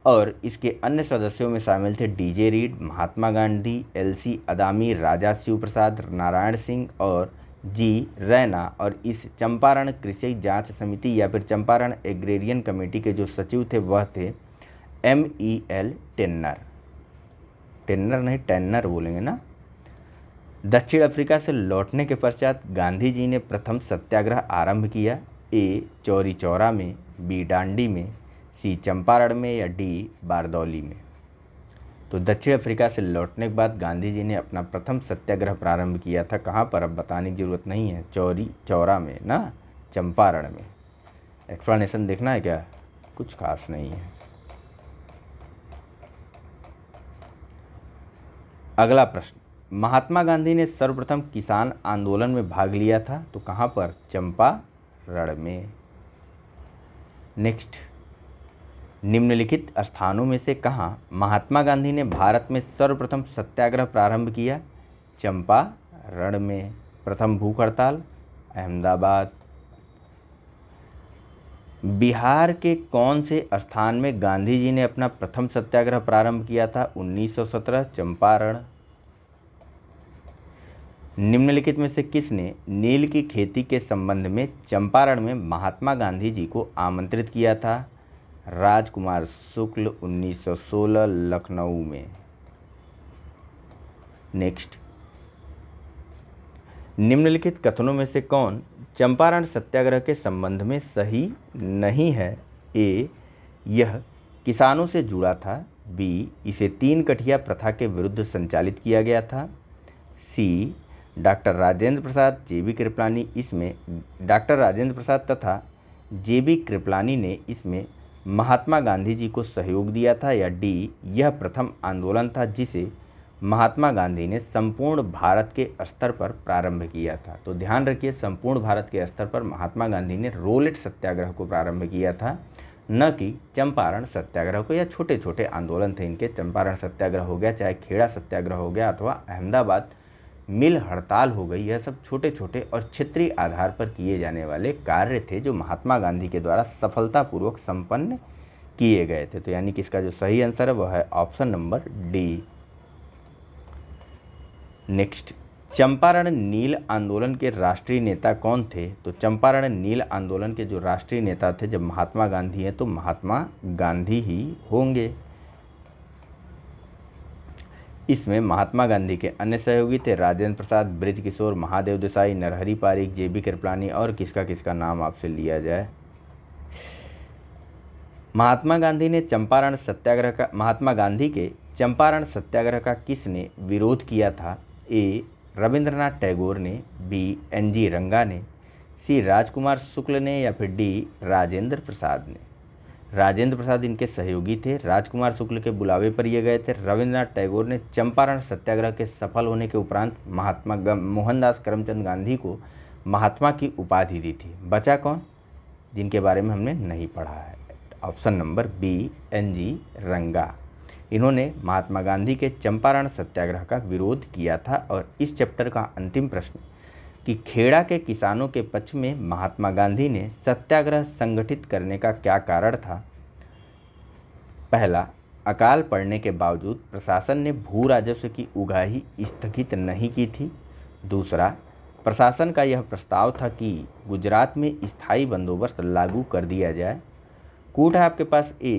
और इसके अन्य सदस्यों में शामिल थे DJ read, Mahatma Gandhi, LC अदामी, राजा शिव प्रसाद नारायण सिंह और जी रैना। और इस चंपारण कृषि जांच समिति या फिर चंपारण एग्रेरियन कमेटी के जो सचिव थे वह थे MEL टेन्नर। टेन्नर नहीं, टेन्नर बोलेंगे ना। दक्षिण अफ्रीका से लौटने के पश्चात गांधी जी ने प्रथम सत्याग्रह आरंभ किया। ए चौरी चौरा में, बी डांडी में, सी चंपारण में या डी बारदौली में। तो दक्षिण अफ्रीका से लौटने के बाद गांधी जी ने अपना प्रथम सत्याग्रह प्रारंभ किया था। कहाँ पर, अब बताने की ज़रूरत नहीं है, चौरी चौरा में ना, चंपारण में। एक्सप्लेनेशन देखना है क्या? कुछ खास नहीं है। अगला प्रश्न, महात्मा गांधी ने सर्वप्रथम किसान आंदोलन में भाग लिया था, तो कहाँ पर? चंपारण में। नेक्स्ट, निम्नलिखित स्थानों में से कहाँ महात्मा गांधी ने भारत में सर्वप्रथम सत्याग्रह प्रारंभ किया? चंपारण में। प्रथम भूख हड़ताल, अहमदाबाद। बिहार के कौन से स्थान में गांधी जी ने अपना प्रथम सत्याग्रह प्रारंभ किया था? 1917, चंपारण। निम्नलिखित में से किसने नील की खेती के संबंध में चंपारण में महात्मा गांधी जी को आमंत्रित किया था? राजकुमार शुक्ल, 1916, लखनऊ में। नेक्स्ट, निम्नलिखित कथनों में से कौन चंपारण सत्याग्रह के संबंध में सही नहीं है? ए यह किसानों से जुड़ा था, बी इसे तीन कठिया प्रथा के विरुद्ध संचालित किया गया था, सी डॉक्टर राजेंद्र प्रसाद तथा JB कृपलानी ने इसमें महात्मा गांधी जी को सहयोग दिया था, या डी यह प्रथम आंदोलन था जिसे महात्मा गांधी ने संपूर्ण भारत के स्तर पर प्रारंभ किया था। तो ध्यान रखिए, संपूर्ण भारत के स्तर पर महात्मा गांधी ने रोलेट सत्याग्रह को प्रारंभ किया था, न कि चंपारण सत्याग्रह को। या छोटे छोटे आंदोलन थे इनके, चंपारण सत्याग्रह हो गया, चाहे खेड़ा सत्याग्रह हो गया, अथवा अहमदाबाद मिल हड़ताल हो गई, यह सब छोटे छोटे और क्षेत्रीय आधार पर किए जाने वाले कार्य थे जो महात्मा गांधी के द्वारा सफलतापूर्वक संपन्न किए गए थे। तो यानी कि इसका जो सही आंसर है वह है option number D. Next, Champaran नील आंदोलन के राष्ट्रीय नेता कौन थे? तो चंपारण नील आंदोलन के जो राष्ट्रीय नेता थे, जब महात्मा गांधी हैं तो महात्मा गांधी ही होंगे। इसमें महात्मा गांधी के अन्य सहयोगी थे राजेंद्र प्रसाद, ब्रिज किशोर, महादेव देसाई, नरहरि पारिक, JB कृपलानी, और किसका किसका नाम आपसे लिया जाए। महात्मा गांधी के चंपारण सत्याग्रह का किसने विरोध किया था? ए रविंद्रनाथ टैगोर ने, बी NG रंगा ने, सी राजकुमार शुक्ल ने, या फिर डी राजेंद्र प्रसाद ने। राजेंद्र प्रसाद इनके सहयोगी थे, राजकुमार शुक्ल के बुलावे पर ये गए थे। रविंद्रनाथ टैगोर ने चंपारण सत्याग्रह के सफल होने के उपरांत मोहनदास करमचंद गांधी को महात्मा की उपाधि दी थी। बचा कौन, जिनके बारे में हमने नहीं पढ़ा है? ऑप्शन नंबर बी NG रंगा। इन्होंने महात्मा गांधी के चंपारण सत्याग्रह का विरोध किया था। और इस चैप्टर का अंतिम प्रश्न कि खेड़ा के किसानों के पक्ष में महात्मा गांधी ने सत्याग्रह संगठित करने का क्या कारण था? पहला, अकाल पड़ने के बावजूद प्रशासन ने भू राजस्व की उगाही स्थगित नहीं की थी। दूसरा, प्रशासन का यह प्रस्ताव था कि गुजरात में स्थायी बंदोबस्त लागू कर दिया जाए। कूट है आपके पास ए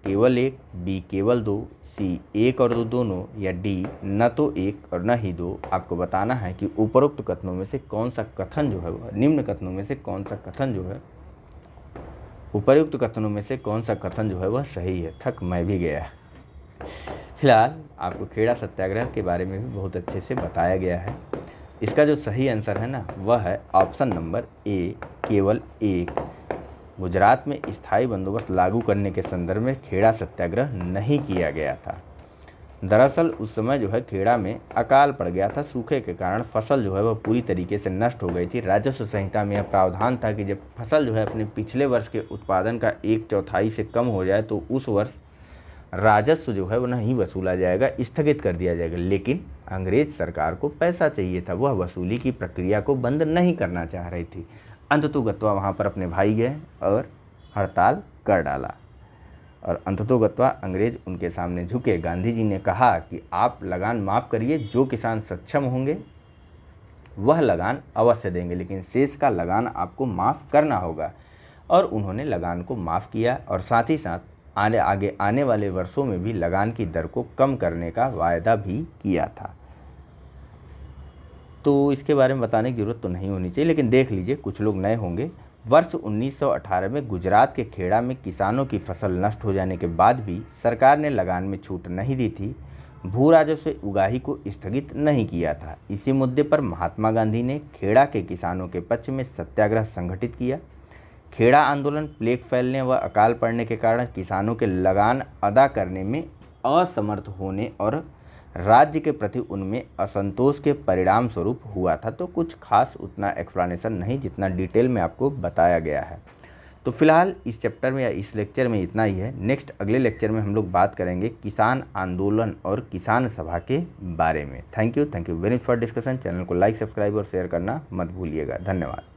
केवल 1, बी केवल 2, सी 1 और 2 दोनों, या डी न तो 1 और न ही 2। आपको बताना है कि उपरोक्त कथनों में से कौन सा कथन जो है वह, निम्न कथनों में से कौन सा कथन जो है, उपर्युक्त कथनों में से कौन सा कथन जो है वह सही है। थक मैं भी गया। फिलहाल आपको खेड़ा सत्याग्रह के बारे में भी बहुत अच्छे से बताया गया है। इसका जो सही आंसर है ना वह है ऑप्शन नंबर ए केवल 1। गुजरात में स्थायी बंदोबस्त लागू करने के संदर्भ में खेड़ा सत्याग्रह नहीं किया गया था। दरअसल उस समय जो है खेड़ा में अकाल पड़ गया था। सूखे के कारण फसल जो है वह पूरी तरीके से नष्ट हो गई थी। राजस्व संहिता में यह प्रावधान था कि जब फसल जो है अपने पिछले वर्ष के उत्पादन का 1/4 से कम हो जाए तो उस वर्ष राजस्व जो है वह नहीं वसूला जाएगा, स्थगित कर दिया जाएगा। लेकिन अंग्रेज सरकार को पैसा चाहिए था, वह वसूली की प्रक्रिया को बंद नहीं करना चाह रही थी। अंततोगत्वा वहाँ पर अपने भाई गए और हड़ताल कर डाला, और अंततोगत्वा अंग्रेज उनके सामने झुके। गांधी जी ने कहा कि आप लगान माफ़ करिए, जो किसान सक्षम होंगे वह लगान अवश्य देंगे, लेकिन शेष का लगान आपको माफ़ करना होगा। और उन्होंने लगान को माफ़ किया और साथ ही साथ आगे आने वाले वर्षों में भी लगान की दर को कम करने का वायदा भी किया था। तो इसके बारे में बताने की ज़रूरत तो नहीं होनी चाहिए, लेकिन देख लीजिए, कुछ लोग नए होंगे। वर्ष 1918 में गुजरात के खेड़ा में किसानों की फसल नष्ट हो जाने के बाद भी सरकार ने लगान में छूट नहीं दी थी, भू राजस्व उगाही को स्थगित नहीं किया था। इसी मुद्दे पर महात्मा गांधी ने खेड़ा के किसानों के पक्ष में सत्याग्रह संगठित किया। खेड़ा आंदोलन प्लेग फैलने व अकाल पड़ने के कारण किसानों के लगान अदा करने में असमर्थ होने और राज्य के प्रति उनमें असंतोष के परिणाम स्वरूप हुआ था। तो कुछ खास उतना एक्सप्लेनेशन नहीं जितना डिटेल में आपको बताया गया है। तो फिलहाल इस चैप्टर में या इस लेक्चर में इतना ही है। नेक्स्ट अगले लेक्चर में हम लोग बात करेंगे किसान आंदोलन और किसान सभा के बारे में। Thank you very much for discussion. Channel को लाइक, सब्सक्राइब और शेयर करना मत भूलिएगा। धन्यवाद।